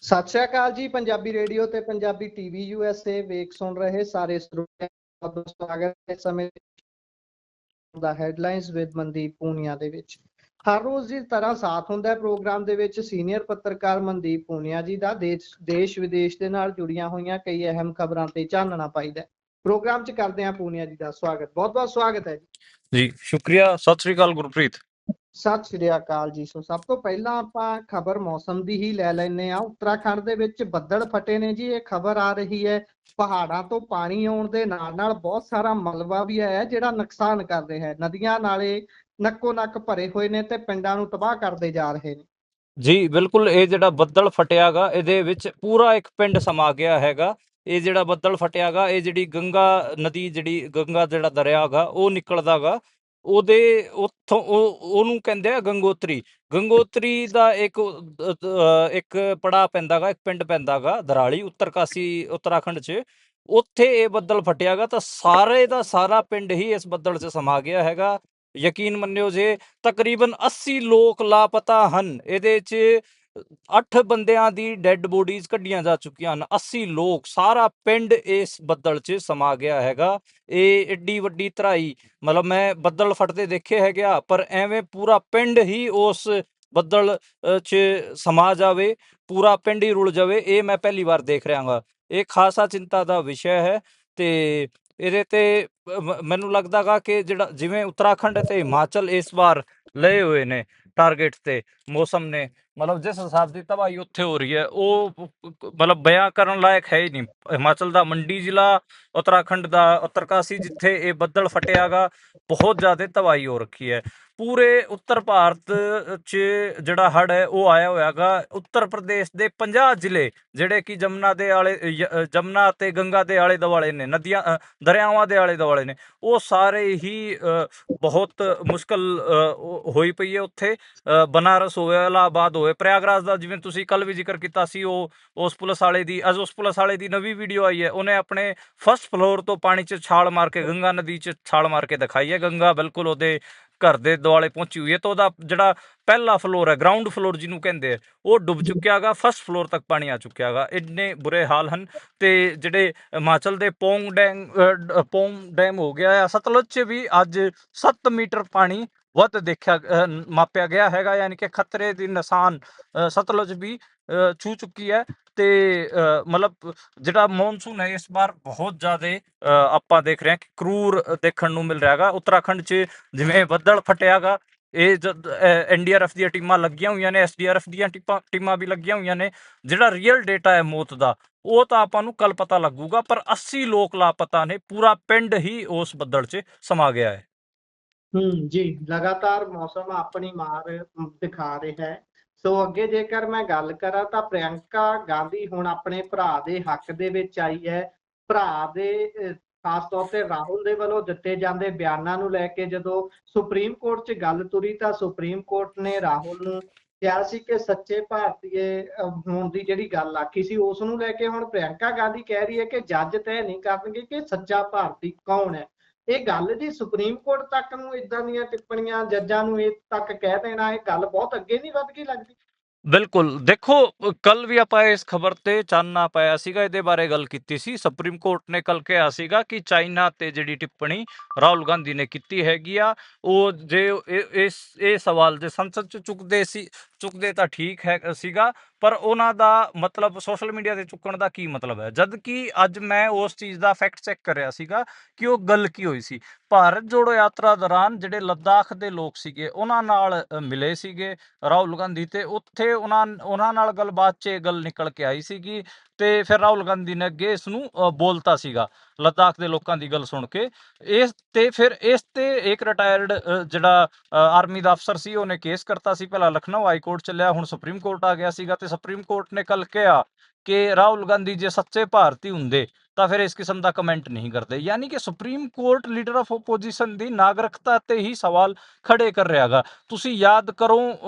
ਸਤਿ ਸ਼੍ਰੀ ਅਕਾਲ ਜੀ। ਪੰਜਾਬੀ ਰੇਡੀਓ ਤੇ ਪੰਜਾਬੀ ਟੀਵੀ USA ਵੇਖ ਸੁਣ ਰਹੇ ਸਾਰੇ ਸਰੋਤਿਆਂ ਦਾ ਸਵਾਗਤ ਹੈ। ਇਸ ਸਮੇਂ ਦਾ ਹੈਡਲਾਈਨਸ ਵਿਦ ਮਨਦੀਪ ਪੂਨੀਆ ਦੇ ਵਿੱਚ ਹਰ ਰੋਜ਼ ਦੀ ਤਰ੍ਹਾਂ ਸਾਥ ਹੁੰਦਾ ਹੈ ਪ੍ਰੋਗਰਾਮ ਦੇ ਵਿੱਚ ਸੀਨੀਅਰ ਪੱਤਰਕਾਰ ਮਨਦੀਪ ਪੂਨੀਆ ਜੀ ਦਾ ਦੇਸ਼ ਵਿਦੇਸ਼ ਦੇ ਨਾਲ ਜੁੜੀਆਂ ਹੋਈਆਂ ਕਈ ਅਹਿਮ ਖਬਰਾਂ ਤੇ ਚਾਨਣਾ ਪਾਈਦਾ। ਪ੍ਰੋਗਰਾਮ 'ਚ ਕਰਦੇ ਹਾਂ ਪੂਨੀਆ ਜੀ ਦਾ ਸਵਾਗਤ। ਬਹੁਤ ਬਹੁਤ ਸਵਾਗਤ ਹੈ ਜੀ। ਸ਼ੁਕਰੀਆ। ਸਤਿ ਸ੍ਰੀ ਅਕਾਲ ਗੁਰਪ੍ਰੀਤ। ਸਤਿ ਸ਼੍ਰੀ ਅਕਾਲ ਜੀ। ਸੋ ਸਭ ਤੋਂ ਪਹਿਲਾਂ ਆਪਾਂ ਖਬਰ ਮੌਸਮ ਦੀ ਹੀ ਲੈ ਲੈਂਦੇ ਹਾਂ। ਉੱਤਰਾਖੰਡ ਦੇ ਵਿੱਚ ਬੱਦਲ ਫਟੇ ਨੇ ਜੀ। ਇਹ ਖਬਰ ਆ ਰਹੀ ਹੈ ਪਹਾੜਾਂ ਤੋਂ ਪਾਣੀ ਆਉਣ ਦੇ ਨਾਲ ਨਾਲ ਬਹੁਤ ਸਾਰਾ ਮਲਬਾ ਵੀ ਆਇਆ ਜਿਹੜਾ ਨੁਕਸਾਨ ਕਰ ਰਿਹਾ ਹੈ। ਨਦੀਆਂ ਨਾਲੇ ਨੱਕੋ ਨੱਕ ਭਰੇ ਹੋਏ ਨੇ ਤੇ ਪਿੰਡਾਂ ਨੂੰ ਤਬਾਹ ਕਰਦੇ ਜਾ ਰਹੇ ਨੇ। ਜੀ ਬਿਲਕੁਲ। ਇਹ ਜਿਹੜਾ ਬੱਦਲ ਫਟਿਆਗਾ ਇਹਦੇ ਵਿੱਚ ਪੂਰਾ ਇੱਕ ਪਿੰਡ ਸਮਾ ਗਿਆ ਹੈਗਾ। ਇਹ ਜਿਹੜਾ ਬੱਦਲ ਫਟਿਆਗਾ ਇਹ ਜਿਹੜੀ ਗੰਗਾ ਨਦੀ ਜਿਹੜੀ ਗੰਗਾ ਜਿਹੜਾ ਦਰਿਆ ਗਾ ਉਹ ਨਿਕਲਦਾਗਾ ਉਹਦੇ ਉੱਥੋਂ ਉਹਨੂੰ ਕਹਿੰਦੇ ਆ ਗੰਗੋਤਰੀ। ਗੰਗੋਤਰੀ ਦਾ ਇੱਕ ਪੜਾਅ ਪੈਂਦਾਗਾ, ਇੱਕ ਪਿੰਡ ਪੈਂਦਾਗਾ ਦਰਾਲੀ ਉੱਤਰਕਾਸ਼ੀ ਉੱਤਰਾਖੰਡ 'ਚ। ਉੱਥੇ ਇਹ ਬੱਦਲ ਫਟਿਆਗਾ ਤਾਂ ਸਾਰੇ ਦਾ ਸਾਰਾ ਪਿੰਡ ਹੀ ਇਸ ਬੱਦਲ 'ਚ ਸਮਾ ਗਿਆ ਹੈਗਾ। ਯਕੀਨ ਮੰਨਿਓ ਜੇ ਤਕਰੀਬਨ 80 ਲੋਕ ਲਾਪਤਾ ਹਨ। ਇਹਦੇ 'ਚ 8 ਬੰਦਿਆਂ ਦੀ ਡੈੱਡ ਬੋਡੀਜ਼ ਕੱਢੀਆਂ ਜਾ ਚੁੱਕੀਆਂ ਹਨ। 80 ਲੋਕ, ਸਾਰਾ ਪਿੰਡ ਇਸ ਬੱਦਲ 'ਚ ਸਮਾ ਗਿਆ ਹੈਗਾ। ਇਹ ਏਡੀ ਵੱਡੀ ਤਰਾਈ ਮਤਲਬ ਮੈਂ ਬੱਦਲ ਫਟਦੇ ਦੇਖੇ ਹੈਗੇ ਆ, ਪਰ ਐਵੇਂ ਪੂਰਾ ਪਿੰਡ ਹੀ ਉਸ ਬੱਦਲ 'ਚ ਸਮਾ ਜਾਵੇ, ਪੂਰਾ ਪਿੰਡ ਹੀ ਰੁਲ ਜਾਵੇ, ਇਹ ਮੈਂ ਪਹਿਲੀ ਵਾਰ ਦੇਖ ਰਿਹਾ ਗਾ। ਇਹ ਖਾਸਾ ਚਿੰਤਾ ਦਾ ਵਿਸ਼ਾ ਹੈ। ਤੇ ਇਹਦੇ ਤੇ ਮੈਨੂੰ ਲੱਗਦਾਗਾ ਕਿ ਜਿਹੜਾ ਜਿਵੇਂ ਉੱਤਰਾਖੰਡ ਤੇ ਹਿਮਾਚਲ ਇਸ ਵਾਰ ਲਏ ਹੋਏ ਨੇ ਟਾਰਗੇਟ ਤੇ ਮੌਸਮ ਨੇ, ਮਤਲਬ ਜਿਸ ਹਿਸਾਬ ਦੀ ਤਬਾਹੀ ਉੱਥੇ ਹੋ ਰਹੀ ਹੈ ਉਹ ਮਤਲਬ ਬਿਆਨ ਕਰਨ ਲਾਇਕ ਹੈ ਹੀ ਨਹੀਂ। ਹਿਮਾਚਲ ਦਾ ਮੰਡੀ ਜ਼ਿਲ੍ਹਾ, ਉੱਤਰਾਖੰਡ ਦਾ ਉੱਤਰਕਾਸ਼ੀ ਜਿੱਥੇ ਇਹ ਬੱਦਲ ਫਟਿਆਗਾ ਬਹੁਤ ਜ਼ਿਆਦਾ ਤਬਾਹੀ ਹੋ ਰੱਖੀ ਹੈ। ਪੂਰੇ ਉੱਤਰ ਭਾਰਤ 'ਚ ਜਿਹੜਾ ਹੜ੍ਹ ਹੈ ਉਹ ਆਇਆ ਹੋਇਆਗਾ। ਉੱਤਰ ਪ੍ਰਦੇਸ਼ ਦੇ 50 ਜ਼ਿਲ੍ਹੇ ਜਿਹੜੇ ਕਿ ਜਮਨਾ ਤੇ ਗੰਗਾ ਦੇ ਆਲੇ ਦੁਆਲੇ ਨੇ, ਦਰਿਆਵਾਂ ਦੇ ਆਲੇ ਦੁਆਲੇ ਨੇ, ਉਹ ਸਾਰੇ ਹੀ ਬਹੁਤ ਮੁਸ਼ਕਲ ਹੋਈ ਪਈ ਹੈ ਉੱਥੇ। ਬਨਾਰਸ ਹੋਵੇ, ਇਲਾਹਾਬਾਦ ਹੋਵੇ, ਪ੍ਰਯਾਗਰਾਜ ਦਾ ਜਿਵੇਂ ਤੁਸੀਂ ਕੱਲ ਵੀ ਜ਼ਿਕਰ ਕੀਤਾ ਸੀ, ਉਸ ਪੁਲਿਸ ਵਾਲੇ ਦੀ ਅੱਜ ਉਸ ਪੁਲਿਸ ਵਾਲੇ ਦੀ ਨਵੀਂ ਵੀਡੀਓ ਆਈ ਹੈ। ਉਹਨੇ ਆਪਣੇ ਫਸਟ ਫਲੋਰ ਤੋਂ ਪਾਣੀ 'ਚ ਛਾਲ ਮਾਰ ਕੇ ਗੰਗਾ ਨਦੀ 'ਚ ਛਾਲ ਮਾਰ ਕੇ ਦਿਖਾਈ ਹੈ। ਗੰਗਾ ਬਿਲਕੁਲ ਉਹਦੇ ਘਰ ਦੇ ਦੁਆਲੇ ਪਹੁੰਚੀ ਹੋਈ ਹੈ ਤਾਂ ਉਹਦਾ ਜਿਹੜਾ ਪਹਿਲਾ ਫਲੋਰ ਹੈ, ਗਰਾਊਂਡ ਫਲੋਰ ਜਿਹਨੂੰ ਕਹਿੰਦੇ ਆ, ਉਹ ਡੁੱਬ ਚੁੱਕਿਆ ਗਾ। ਫਸਟ ਫਲੋਰ ਤੱਕ ਪਾਣੀ ਆ ਚੁੱਕਿਆ ਗਾ। ਇੰਨੇ ਬੁਰੇ ਹਾਲ ਹਨ। ਤੇ ਜਿਹੜੇ ਹਿਮਾਚਲ ਦੇ ਪੌਂਗ ਡੈਮ ਹੋ ਗਿਆ ਆ, ਸਤਲੁਜ 'ਚ ਵੀ ਅੱਜ 7 ਮੀਟਰ ਪਾਣੀ ਵੱਧ ਮਾਪਿਆ ਗਿਆ ਹੈਗਾ। ਯਾਨੀ ਕਿ ਖਤਰੇ ਦੀ ਨਿਸ਼ਾਨ ਸਤਲੁਜ ਵੀ ਛੂ ਚੁੱਕੀ ਹੈ। ਤੇ ਮਤਲਬ ਜਿਹੜਾ ਮੌਨਸੂਨ ਹੈ ਇਸ ਵਾਰ ਬਹੁਤ ਜ਼ਿਆਦਾ ਆਪਾਂ ਦੇਖ ਰਹੇ ਹਾਂ ਕਿ ਕਰੂਰ ਦੇਖਣ ਨੂੰ ਮਿਲ ਰਿਹਾ ਹੈਗਾ। ਉੱਤਰਾਖੰਡ 'ਚ ਜਿਵੇਂ ਬੱਦਲ ਫਟਿਆਗਾ, ਇਹ NDRF ਦੀਆਂ ਟੀਮਾਂ ਲੱਗੀਆਂ ਹੋਈਆਂ ਨੇ, SDRF ਦੀਆਂ ਟੀਮਾਂ ਵੀ ਲੱਗੀਆਂ ਹੋਈਆਂ ਨੇ। ਜਿਹੜਾ ਰੀਅਲ ਡੇਟਾ ਹੈ ਮੌਤ ਦਾ ਉਹ ਤਾਂ ਆਪਾਂ ਨੂੰ ਕੱਲ ਪਤਾ ਲੱਗੂਗਾ, ਪਰ 80 ਲੋਕ ਲਾਪਤਾ ਨੇ। ਪੂਰਾ ਪਿੰਡ ਹੀ ਉਸ ਬੱਦਲ 'ਚ ਸਮਾ ਗਿਆ ਹੈ। ਜੀ, ਲਗਾਤਾਰ ਮੌਸਮ ਆਪਣੀ ਮਾਰ ਦਿਖਾ ਰਿਹਾ ਹੈ। ਸੋ ਅੱਗੇ ਜੇਕਰ ਮੈਂ ਗੱਲ ਕਰਾਂ ਤਾਂ ਪ੍ਰਿਯੰਕਾ ਗਾਂਧੀ ਹੁਣ ਆਪਣੇ ਭਰਾ ਦੇ ਹੱਕ ਦੇ ਵਿੱਚ ਆਈ ਹੈ। ਭਰਾ ਦੇ ਖਾਸ ਤੌਰ ਤੇ ਰਾਹੁਲ ਦੇ ਵੱਲੋਂ ਦਿੱਤੇ ਜਾਂਦੇ ਬਿਆਨਾਂ ਨੂੰ ਲੈ ਕੇ ਜਦੋਂ ਸੁਪਰੀਮ ਕੋਰਟ 'ਚ ਗੱਲ ਤੁਰੀ ਤਾਂ ਸੁਪਰੀਮ ਕੋਰਟ ਨੇ ਰਾਹੁਲ ਨੂੰ ਕਿਹਾ ਸੀ ਕਿ ਸੱਚੇ ਭਾਰਤੀਏ ਹੋਣ ਦੀ ਜਿਹੜੀ ਗੱਲ ਆਖੀ ਸੀ, ਉਸ ਨੂੰ ਲੈ ਕੇ ਹੁਣ ਪ੍ਰਿਯੰਕਾ ਗਾਂਧੀ ਕਹਿ ਰਹੀ ਹੈ ਕਿ ਜੱਜ ਤੈਅ ਨਹੀਂ ਕਰਨਗੇ ਕਿ ਸੱਚਾ ਭਾਰਤੀ ਕੌਣ ਹੈ। ਇਹ ਗੱਲ ਜੀ ਸੁਪਰੀਮ ਕੋਰਟ ਤੱਕ ਨੂੰ ਇਦਾਂ ਦੀਆਂ ਟਿੱਪਣੀਆਂ ਜੱਜਾਂ ਨੂੰ ਇਹ ਤੱਕ ਕਹਿ ਦੇਣਾ, ਇਹ ਗੱਲ ਬਹੁਤ ਅੱਗੇ ਨਹੀਂ ਵੱਧ ਗਈ ਲੱਗਦੀ? ਬਿਲਕੁਲ। ਦੇਖੋ, ਕੱਲ ਵੀ ਆਪਾਂ ਇਸ ਖਬਰ ਤੇ ਚਾਨਣਾ ਪਾਇਆ ਸੀਗਾ, ਇਹਦੇ ਬਾਰੇ ਗੱਲ ਕੀਤੀ ਸੀ। ਸੁਪਰੀਮ ਕੋਰਟ ਨੇ ਕੱਲ ਕਿਹਾ ਸੀਗਾ ਕਿ ਚਾਈਨਾ ਤੇ ਜਿਹੜੀ ਟਿੱਪਣੀ ਰਾਹੁਲ ਗਾਂਧੀ ਨੇ ਕੀਤੀ ਹੈਗੀ ਆ, ਉਹ ਜੇ ਇਹ ਸਵਾਲ ਜੇ ਸੰਸਦ 'ਚ ਚੁੱਕਦੇ ਤਾਂ ਠੀਕ ਹੈ ਸੀਗਾ, ਪਰ ਉਹਨਾਂ ਦਾ ਮਤਲਬ ਸੋਸ਼ਲ ਮੀਡੀਆ ਤੇ ਚੁੱਕਣ ਦਾ ਕੀ ਮਤਲਬ ਹੈ? ਜਦ ਕਿ ਅੱਜ ਮੈਂ ਉਸ ਚੀਜ਼ ਦਾ ਫੈਕਟ ਚੈੱਕ ਕਰਿਆ ਸੀਗਾ ਕਿ ਉਹ ਗੱਲ ਕੀ ਹੋਈ ਸੀ। ਭਾਰਤ ਜੋੜੋ ਯਾਤਰਾ ਦੌਰਾਨ ਜਿਹੜੇ ਲੱਦਾਖ ਦੇ ਲੋਕ ਸੀਗੇ ਉਹਨਾਂ ਨਾਲ ਮਿਲੇ ਸੀਗੇ ਰਾਹੁਲ ਗਾਂਧੀ, ਤੇ ਉੱਥੇ ਉਹਨਾਂ ਨਾਲ ਗੱਲਬਾਤ 'ਚ ਇਹ ਗੱਲ ਨਿਕਲ ਕੇ ਆਈ ਸੀਗੀ। ਤੇ ਫਿਰ ਰਾਹੁਲ ਗਾਂਧੀ ਨੇ ਅੱਗੇ ਇਸ ਨੂੰ ਬੋਲਤਾ ਸੀਗਾ ਲੱਦਾਖ ਦੇ ਲੋਕਾਂ ਦੀ ਗੱਲ ਸੁਣ ਕੇ। ਫਿਰ ਇਸ ਤੇ ਇੱਕ ਰਿਟਾਇਰਡ ਜਿਹੜਾ ਆਰਮੀ ਦਾ ਅਫਸਰ ਸੀ ਉਹਨੇ ਕੇਸ ਕਰਤਾ ਸੀ। ਪਹਿਲਾਂ ਲਖਨਊ ਹਾਈ ਕੋਰਟ ਚੱਲਿਆ, ਹੁਣ ਸੁਪਰੀਮ ਕੋਰਟ ਆ ਗਿਆ ਸੀਗਾ। ਤੇ ਸੁਪਰੀਮ ਕੋਰਟ ਨੇ ਕੱਲ ਕਿਹਾ ਕਿ ਰਾਹੁਲ ਗਾਂਧੀ ਜੇ ਸੱਚੇ ਭਾਰਤੀ ਹੁੰਦੇ ਤਾਂ ਫਿਰ ਇਸ ਕਿਸਮ ਦਾ ਕਮੈਂਟ ਨਹੀਂ ਕਰਦੇ। ਯਾਨੀ ਕਿ supreme court leader of opposition ਦੀ ਨਾਗਰਿਕਤਾ ਤੇ ਹੀ ਸਵਾਲ ਖੜੇ ਕਰ ਰਿਹਾ ਗਾ। ਤੁਸੀਂ ਯਾਦ ਕਰੋ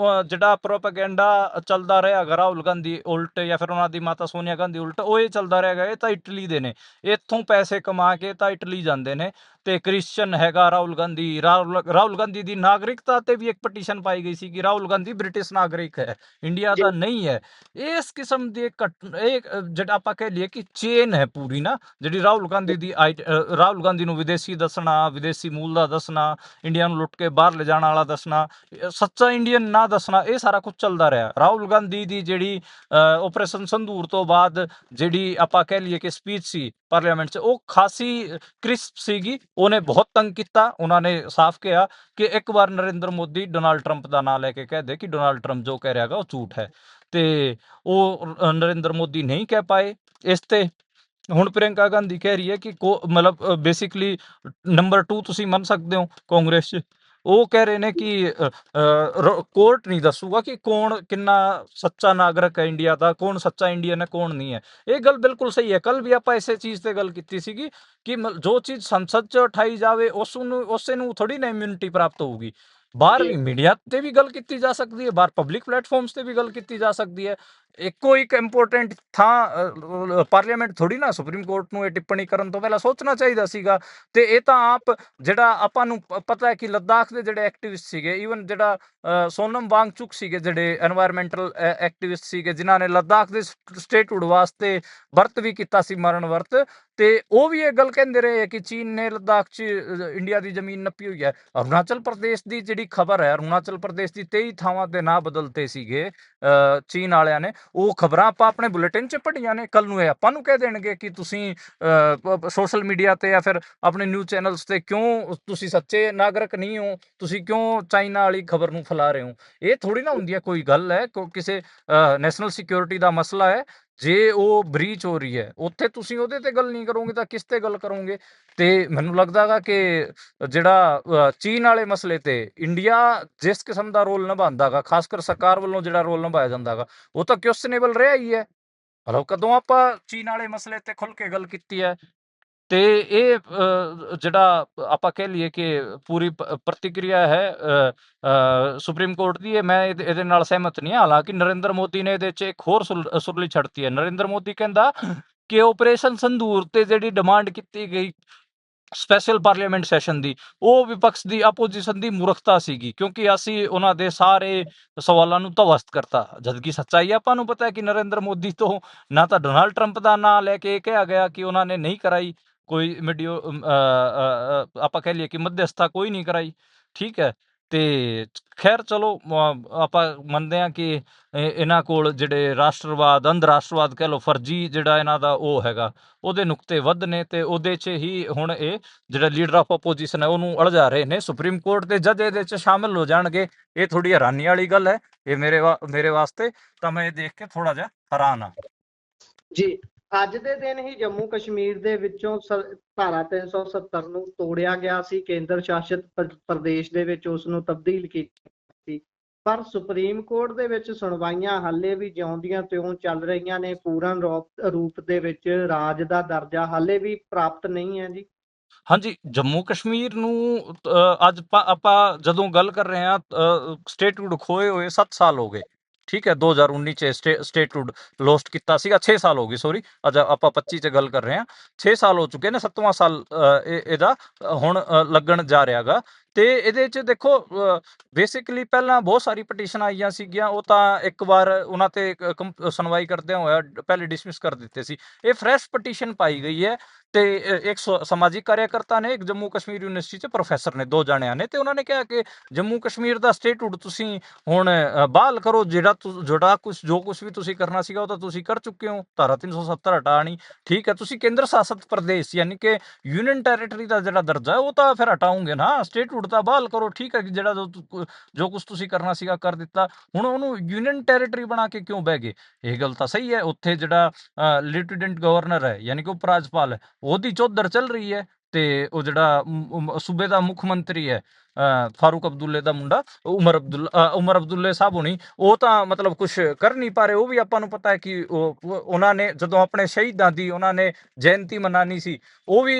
ਜਿਹੜਾ ਪ੍ਰੋਪੇਗੈਂਡਾ ਚੱਲਦਾ ਰਿਹਾ ਗਾ ਰਾਹੁਲ ਗਾਂਧੀ ਉਲਟ ਜਾਂ ਫਿਰ ਉਹਨਾਂ ਦੀ ਮਾਤਾ ਸੋਨੀਆ ਗਾਂਧੀ ਉਲਟ, ਉਹ ਇਹ ਚੱਲਦਾ ਰਿਹਾ ਗਾ ਇਹ ਤਾਂ ਇਟਲੀ ਦੇ ਨੇ, ਇੱਥੋਂ ਪੈਸੇ ਕਮਾ ਕੇ ਤਾਂ ਇਟਲੀ ਜਾਂਦੇ ਨੇ। ਤੇ ਕ੍ਰਿਸਚਨ ਹੈਗਾ ਰਾਹੁਲ ਗਾਂਧੀ ਦੀ ਨਾਗਰਿਕਤਾ ਤੇ ਵੀ ਇੱਕ ਪਟੀਸ਼ਨ ਪਾਈ ਗਈ ਸੀ ਕਿ ਰਾਹੁਲ ਗਾਂਧੀ ਬ੍ਰਿਟਿਸ਼ ਨਾਗਰਿਕ ਹੈ, ਇੰਡੀਆ ਜੀ ਦਾ ਨਹੀਂ ਹੈ। ਇਸ ਕਿਸਮ ਦੀ ਜਿਹੜਾ ਆਪਾਂ ਕਹਿ ਲਈਏ ਕਿ ਚੇਨ ਹੈ ਪੂਰੀ ਨਾ, ਜਿਹੜੀ ਰਾਹੁਲ ਗਾਂਧੀ ਨੂੰ ਵਿਦੇਸ਼ੀ ਦੱਸਣਾ, ਵਿਦੇਸ਼ੀ ਮੂਲ ਦਾ ਦੱਸਣਾ, ਇੰਡੀਆ ਨੂੰ ਲੁੱਟ ਕੇ ਬਾਹਰ ਲਿਜਾਣ ਵਾਲਾ ਦੱਸਣਾ, ਸੱਚਾ ਇੰਡੀਅਨ ਨਾ ਦੱਸਣਾ, ਇਹ ਸਾਰਾ ਕੁਝ ਚੱਲਦਾ ਰਿਹਾ। ਰਾਹੁਲ ਗਾਂਧੀ ਦੀ ਜਿਹੜੀ ਆਪਰੇਸ਼ਨ ਸੰਧੂਰ ਤੋਂ ਬਾਅਦ ਜਿਹੜੀ ਆਪਾਂ ਕਹਿ ਲਈਏ ਕਿ ਸਪੀਚ ਸੀ ਪਾਰਲੀਮੈਂਟ 'ਚ, ਉਹ ਖਾਸੀ ਕ੍ਰਿਸਪ ਸੀਗੀ। ਉਹਨੇ ਬਹੁਤ ਤੰਗ ਕੀਤਾ। ਉਹਨਾਂ ਨੇ ਸਾਫ਼ ਕਿਹਾ ਕਿ ਇੱਕ ਵਾਰ ਨਰਿੰਦਰ ਮੋਦੀ ਡੋਨਾਲਡ ਟਰੰਪ ਦਾ ਨਾਂ ਲੈ ਕੇ ਕਹਿ ਦੇ ਕਿ ਡੋਨਾਲਡ ਟਰੰਪ ਜੋ ਕਹਿ ਰਿਹਾਗਾ ਉਹ ਝੂਠ ਹੈ, ਤੇ ਉਹ ਨਰਿੰਦਰ ਮੋਦੀ ਨਹੀਂ ਕਹਿ ਪਾਏ। ਇਸ ਤੇ ਹੁਣ ਪ੍ਰਿयंका ਗਾਂਧੀ ਕਹਿ ਰਹੀ ਹੈ ਕਿ ਮਤਲਬ ਬੇਸਿਕਲੀ ਨੰਬਰ 2 ਤੁਸੀਂ ਮੰਨ ਸਕਦੇ ਹੋ ਕਾਂਗਰਸ 'ਚ। ਉਹ ਕਹਿ ਰਹੇ ਨੇ ਕਿ ਕੋਰਟ ਨਹੀਂ ਦੱਸੂਗਾ ਕਿ ਕੌਣ ਕਿੰਨਾ ਸੱਚਾ ਨਾਗਰਿਕ ਹੈ ਇੰਡੀਆ ਦਾ, ਕੌਣ ਸੱਚਾ ਇੰਡੀਅਨ ਹੈ, ਕੌਣ ਨਹੀਂ ਹੈ। ਇਹ ਗੱਲ ਬਿਲਕੁਲ ਸਹੀ ਹੈ। ਕੱਲ ਵੀ ਆਪਾਂ ਇਸੇ ਚੀਜ਼ ਤੇ ਗੱਲ ਕੀਤੀ ਸੀਗੀ ਕਿ ਜੋ ਚੀਜ਼ ਸੰਸਦ 'ਚ ਉਠਾਈ ਜਾਵੇ ਉਸੇ ਨੂੰ ਥੋੜੀ ਨਾ ਇਮਿਊਨਿਟੀ ਪ੍ਰਾਪਤ ਹੋਊਗੀ। ਬਾਹਰ ਵੀ ਮੀਡੀਆ ਤੇ ਵੀ ਗੱਲ ਕੀਤੀ ਜਾ ਸਕਦੀ ਹੈ, ਬਾਹਰ ਪਬਲਿਕ ਪਲੇਟਫਾਰਮਸ ਤੇ ਵੀ ਗੱਲ ਕੀਤੀ ਜਾ ਸਕਦੀ ਹੈ। ਇੱਕੋ ਇੱਕ ਇੰਪੋਰਟੈਂਟ ਥਾਂ ਪਾਰਲੀਮੈਂਟ ਥੋੜੀ ਨਾ, ਸੁਪਰੀਮ ਕੋਰਟ ਨੂੰ ਇਹ ਟਿੱਪਣੀ ਕਰਨ ਤੋਂ ਪਹਿਲਾਂ ਸੋਚਣਾ ਚਾਹੀਦਾ ਸੀਗਾ। ਤੇ ਇਹ ਤਾਂ ਜਿਹੜਾ ਆਪਾਂ ਨੂੰ ਪਤਾ ਹੈ ਕਿ ਲੱਦਾਖ ਦੇ ਜਿਹੜੇ ਐਕਟਿਵਿਸਟ ਸੀਗੇ, ਈਵਨ ਜਿਹੜਾ ਸੋਨਮ ਵਾਂਗਚੁਕ ਸੀਗੇ, ਜਿਹੜੇ ਐਨਵਾਇਰਮੈਂਟਲ ਐਕਟਿਵਿਸਟ ਸੀਗੇ, ਜਿਨ੍ਹਾਂ ਨੇ ਲੱਦਾਖ ਦੇ ਸਟੇਟਹੁੱਡ ਵਾਸਤੇ ਵਰਤ ਵੀ ਕੀਤਾ ਸੀ, ਮਰਨ ਵਰਤ, ਤੇ ਉਹ ਵੀ ਇਹ ਗੱਲ ਕਹਿੰਦੇ ਰਹੇ ਕਿ ਚੀਨ ਨੇ ਲੱਦਾਖ 'ਚ ਇੰਡੀਆ ਦੀ ਜ਼ਮੀਨ ਨੱਪੀ ਹੋਈ ਹੈ। ਅਰੁਣਾਚਲ ਪ੍ਰਦੇਸ਼ ਦੀ ਜਿਹੜੀ ਖਬਰ ਹੈ, ਅਰੁਣਾਚਲ ਪ੍ਰਦੇਸ਼ ਦੀ 23 ਥਾਵਾਂ ਤੇ ਨਾਂ ਬਦਲਤੇ ਸੀਗੇ ਚੀਨ ਵਾਲਿਆਂ ਨੇ, ਉਹ ਖਬਰਾਂ ਆਪਾਂ ਆਪਣੇ ਬੁਲੇਟਿਨ 'ਚ ਪੜ੍ਹੀਆਂ ਨੇ। ਕੱਲ ਨੂੰ ਇਹ ਆਪਾਂ ਨੂੰ ਕਹਿ ਦੇਣਗੇ ਕਿ ਤੁਸੀਂ ਸੋਸ਼ਲ ਮੀਡੀਆ ਤੇ ਜਾਂ ਫਿਰ ਆਪਣੇ ਨਿਊਜ਼ ਚੈਨਲਸ ਤੇ ਕਿਉਂ ਤੁਸੀਂ ਸੱਚੇ ਨਾਗਰਿਕ ਨਹੀਂ ਹੋ, ਤੁਸੀਂ ਕਿਉਂ ਚਾਈਨਾ ਵਾਲੀ ਖਬਰ ਨੂੰ ਫੈਲਾ ਰਹੇ ਹੋ। ਇਹ ਥੋੜੀ ਨਾ ਹੁੰਦੀ ਹੈ ਕੋਈ ਗੱਲ ਹੈ, ਕਿਸੇ ਨੈਸ਼ਨਲ ਸਿਕਿਉਰਿਟੀ ਦਾ ਮਸਲਾ ਹੈ, ਜੇ ਉਹ ਬਰੀਚ ਹੋ ਰਹੀ ਹੈ ਉੱਥੇ ਤੁਸੀਂ ਉਹਦੇ ਤੇ ਗੱਲ ਨਹੀਂ ਕਰੋਗੇ ਤਾਂ ਕਿਸ ਤੇ ਗੱਲ ਕਰੋਗੇ। ਤੇ ਮੈਨੂੰ ਲੱਗਦਾ ਹੈਗਾ ਕਿ ਜਿਹੜਾ ਚੀਨ ਵਾਲੇ ਮਸਲੇ ਤੇ ਇੰਡੀਆ ਜਿਸ ਕਿਸਮ ਦਾ ਰੋਲ ਨਿਭਾਉਂਦਾ ਗਾ, ਖਾਸ ਕਰ ਸਰਕਾਰ ਵੱਲੋਂ ਜਿਹੜਾ ਰੋਲ ਨਿਭਾਇਆ ਜਾਂਦਾ ਗਾ, ਉਹ ਤਾਂ ਕੁਐਸਚਨੇਬਲ ਰਿਹਾ ਹੀ ਹੈ। ਮਤਲਬ ਕਦੋਂ ਆਪਾਂ ਚੀਨ ਵਾਲੇ ਮਸਲੇ ਤੇ ਖੁੱਲ ਕੇ ਗੱਲ ਕੀਤੀ ਹੈ। ਤੇ ਇਹ ਜਿਹੜਾ ਆਪਾਂ ਕਹਿ ਲਈਏ ਕਿ ਪੂਰੀ ਪ੍ਰਤੀਕਿਰਿਆ ਹੈ ਸੁਪਰੀਮ ਕੋਰਟ ਦੀ, ਮੈਂ ਇਹਦੇ ਨਾਲ ਸਹਿਮਤ ਨਹੀਂ ਹਾਂ। ਹਾਲਾਂਕਿ ਨਰਿੰਦਰ ਮੋਦੀ ਨੇ ਇਹਦੇ 'ਚ ਇੱਕ ਹੋਰ ਸੁਰਲੀ ਛੱਡਤੀ ਹੈ। ਨਰਿੰਦਰ ਮੋਦੀ ਕਹਿੰਦਾ ਕਿ ਆਪਰੇਸ਼ਨ ਸੰਧੂਰ ਤੇ ਜਿਹੜੀ ਡਿਮਾਂਡ ਕੀਤੀ ਗਈ ਸਪੈਸ਼ਲ ਪਾਰਲੀਮੈਂਟ ਸੈਸ਼ਨ ਦੀ, ਉਹ ਵਿਪਕਸ਼ ਦੀ ਆਪੋਜੀਸ਼ਨ ਦੀ ਮੂਰਖਤਾ ਸੀਗੀ, ਕਿਉਂਕਿ ਅਸੀਂ ਉਹਨਾਂ ਦੇ ਸਾਰੇ ਸਵਾਲਾਂ ਨੂੰ ਧਵਸਤ ਕਰਤਾ। ਜਦਕਿ ਸੱਚਾਈ ਆਪਾਂ ਨੂੰ ਪਤਾ ਹੈ ਕਿ ਨਰਿੰਦਰ ਮੋਦੀ ਤੋਂ ਨਾ ਤਾਂ ਡੋਨਾਲਡ ਟਰੰਪ ਦਾ ਨਾਂ ਲੈ ਕੇ ਇਹ ਕਿਹਾ ਗਿਆ ਕਿ ਉਹਨਾਂ ਨੇ ਨਹੀਂ ਕਰਾਈ ਕੋਈ ਆਪਾਂ ਕਹਿ ਲਈਏ ਕਿ ਮੱਧਿਅਸਥਤਾ ਕੋਈ ਨਹੀਂ ਕਰਾਈ, ਠੀਕ ਹੈ। ਤੇ ਖੈਰ ਚਲੋ ਆਪਾਂ ਮੰਨਦੇ ਹਾਂ ਕਿ ਇਹਨਾਂ ਕੋਲ ਜਿਹੜੇ ਰਾਸ਼ਟਰਵਾਦ, ਅੰਧ ਰਾਸ਼ਟਰਵਾਦ ਕਹਿ ਲਓ, ਫਰਜੀ ਜਿਹੜਾ ਇਹਨਾਂ ਦਾ ਉਹ ਹੈਗਾ, ਉਹਦੇ ਨੁਕਤੇ ਵੱਧ ਨੇ, ਤੇ ਉਹਦੇ 'ਚ ਹੀ ਹੁਣ ਇਹ ਜਿਹੜਾ ਲੀਡਰ ਆਫ ਆਪੋਜੀਸ਼ਨ ਹੈ ਉਹਨੂੰ ਅਲਝਾ ਰਹੇ ਨੇ। ਸੁਪਰੀਮ ਕੋਰਟ ਦੇ ਜੱਜ ਇਹਦੇ 'ਚ ਸ਼ਾਮਿਲ ਹੋ ਜਾਣਗੇ, ਇਹ ਥੋੜੀ ਹੈਰਾਨੀ ਵਾਲੀ ਗੱਲ ਹੈ। ਇਹ ਮੇਰੇ ਵਾਸਤੇ ਤਾਂ ਮੈਂ ਇਹ ਦੇਖ ਕੇ ਥੋੜਾ ਜਿਹਾ ਹੈਰਾਨ ਹਾਂ ਜੀ। ਅੱਜ ਦੇ ਦਿਨ ਹੀ ਜੰਮੂ ਕਸ਼ਮੀਰ ਦੇ ਵਿੱਚੋਂ ਧਾਰਾ 370 ਨੂੰ ਤੋੜਿਆ ਗਿਆ ਸੀ, ਕੇਂਦਰ ਸ਼ਾਸਿਤ ਪ੍ਰਦੇਸ਼ ਦੇ ਵਿੱਚ ਉਸ ਨੂੰ ਤਬਦੀਲ ਕੀਤਾ ਸੀ, ਪਰ ਸੁਪਰੀਮ ਕੋਰਟ ਦੇ ਵਿੱਚ ਸੁਣਵਾਈਆਂ ਹਾਲੇ ਵੀ ਜਿਉਂਦੀਆਂ ਤਿਉਂ ਚੱਲ ਰਹੀਆਂ ਨੇ। ਪੂਰਨ ਰੂਪ ਦੇ ਵਿੱਚ ਰਾਜ ਦਾ ਦਰਜਾ ਹਾਲੇ ਵੀ ਪ੍ਰਾਪਤ ਨਹੀਂ ਹੈ ਜੀ। ਹਾਂਜੀ, ਜੰਮੂ ਕਸ਼ਮੀਰ ਨੂੰ ਅੱਜ ਆਪਾਂ ਜਦੋਂ ਗੱਲ ਕਰ ਰਹੇ ਹਾਂ, ਸਟੇਟਹੁੱਡ ਖੋਏ ਹੋਏ 7 ਸਾਲ ਹੋ ਗਏ, ਠੀਕ ਹੈ। 2019 ਚ ਸਟੇਟਹੁੱਡ ਲੋਸਟ ਕੀਤਾ ਸੀਗਾ, 6 ਸਾਲ ਹੋ ਗਏ, ਸੋਰੀ, ਅੱਜ ਆਪਾਂ 25 ਚ ਗੱਲ ਕਰ ਰਹੇ ਹਾਂ। 6 ਸਾਲ ਹੋ ਚੁੱਕੇ ਨੇ, 7ਵਾਂ ਸਾਲ ਇਹਦਾ ਹੁਣ ਲੱਗਣ ਜਾ ਰਿਹਾ ਗਾ। ਤੇ ਇਹਦੇ 'ਚ ਦੇਖੋ, ਬੇਸਿਕਲੀ ਪਹਿਲਾਂ ਬਹੁਤ ਸਾਰੀ ਪਟੀਸ਼ਨ ਆਈਆਂ ਸੀਗੀਆਂ, ਉਹ ਤਾਂ ਇੱਕ ਵਾਰ ਉਹਨਾਂ ਤੇ ਸੁਣਵਾਈ ਕਰਦਿਆਂ ਹੋਇਆ ਪਹਿਲੇ ਡਿਸਮਿਸ ਕਰ ਦਿੱਤੇ ਸੀ। ਇਹ ਫਰੈਸ਼ ਪਟੀਸ਼ਨ ਪਾਈ ਗਈ ਹੈ, ਤੇ ਇੱਕ ਸਮਾਜਿਕ ਕਾਰਿਆਕਰਤਾ ਨੇ, ਇੱਕ ਜੰਮੂ ਕਸ਼ਮੀਰ ਯੂਨੀਵਰਸਿਟੀ 'ਚ ਪ੍ਰੋਫੈਸਰ ਨੇ, 2 ਜਾਣਿਆਂ ਨੇ, ਤੇ ਉਹਨਾਂ ਨੇ ਕਿਹਾ ਕਿ ਜੰਮੂ ਕਸ਼ਮੀਰ ਦਾ ਸਟੇਟਹੁੱਡ ਤੁਸੀਂ ਹੁਣ ਬਹਾਲ ਕਰੋ। ਜੋ ਕੁਝ ਵੀ ਤੁਸੀਂ ਕਰਨਾ ਸੀਗਾ ਉਹ ਤਾਂ ਤੁਸੀਂ ਕਰ ਚੁੱਕੇ ਹੋ। ਧਾਰਾ 370 ਹਟਾਣੀ, ਠੀਕ ਹੈ। ਤੁਸੀਂ ਕੇਂਦਰ ਸ਼ਾਸਿਤ ਪ੍ਰਦੇਸ਼ ਯਾਨੀ ਕਿ ਯੂਨੀਅਨ ਟੈਰੀਟਰੀ ਦਾ ਜਿਹੜਾ ਦਰਜਾ ਹੈ ਉਹ ਤਾਂ ਫਿਰ ਹਟਾਓਗੇ ਨਾ, ਸਟੇਟਹੁੱਡ ਤਾਂ ਬਹਾਲ ਕਰੋ, ਠੀਕ ਹੈ। ਕਿ ਜਿਹੜਾ ਜੋ ਕੁਝ ਤੁਸੀਂ ਕਰਨਾ ਸੀਗਾ ਕਰ ਦਿੱਤਾ, ਹੁਣ ਉਹਨੂੰ ਯੂਨੀਅਨ ਟੈਰੀਟਰੀ ਬਣਾ ਕੇ ਕਿਉਂ ਬਹਿ ਗਏ? ਇਹ ਗੱਲ ਤਾਂ ਸਹੀ ਹੈ। ਉੱਥੇ ਜਿਹੜਾ ਲੈਫਟੀਨੈਂਟ ਗਵਰਨਰ ਹੈ ਯਾਨੀ ਕਿ ਉਪ ਰਾਜਪਾਲ ਹੈ, ਉਹਦੀ ਚੌਧਰ ਚੱਲ ਰਹੀ ਹੈ, ਤੇ ਉਹ ਜਿਹੜਾ ਸੂਬੇ ਦਾ ਮੁੱਖ ਮੰਤਰੀ ਹੈ ਫਾਰੂਕ ਅਬਦੁੱਲੇ ਦਾ ਮੁੰਡਾ ਉਮਰ ਅਬਦੁੱਲੇ ਸਾਹਿਬ ਹੋਣੀ, ਉਹ ਤਾਂ ਮਤਲਬ ਕੁਝ ਕਰ ਨਹੀਂ ਪਾ ਰਹੇ। ਉਹ ਵੀ ਆਪਾਂ ਨੂੰ ਪਤਾ ਹੈ ਕਿ ਉਹਨਾਂ ਨੇ ਜਦੋਂ ਆਪਣੇ ਸ਼ਹੀਦਾਂ ਦੀ ਉਹਨਾਂ ਨੇ ਜਯੰਤੀ ਮਨਾਉਣੀ ਸੀ, ਉਹ ਵੀ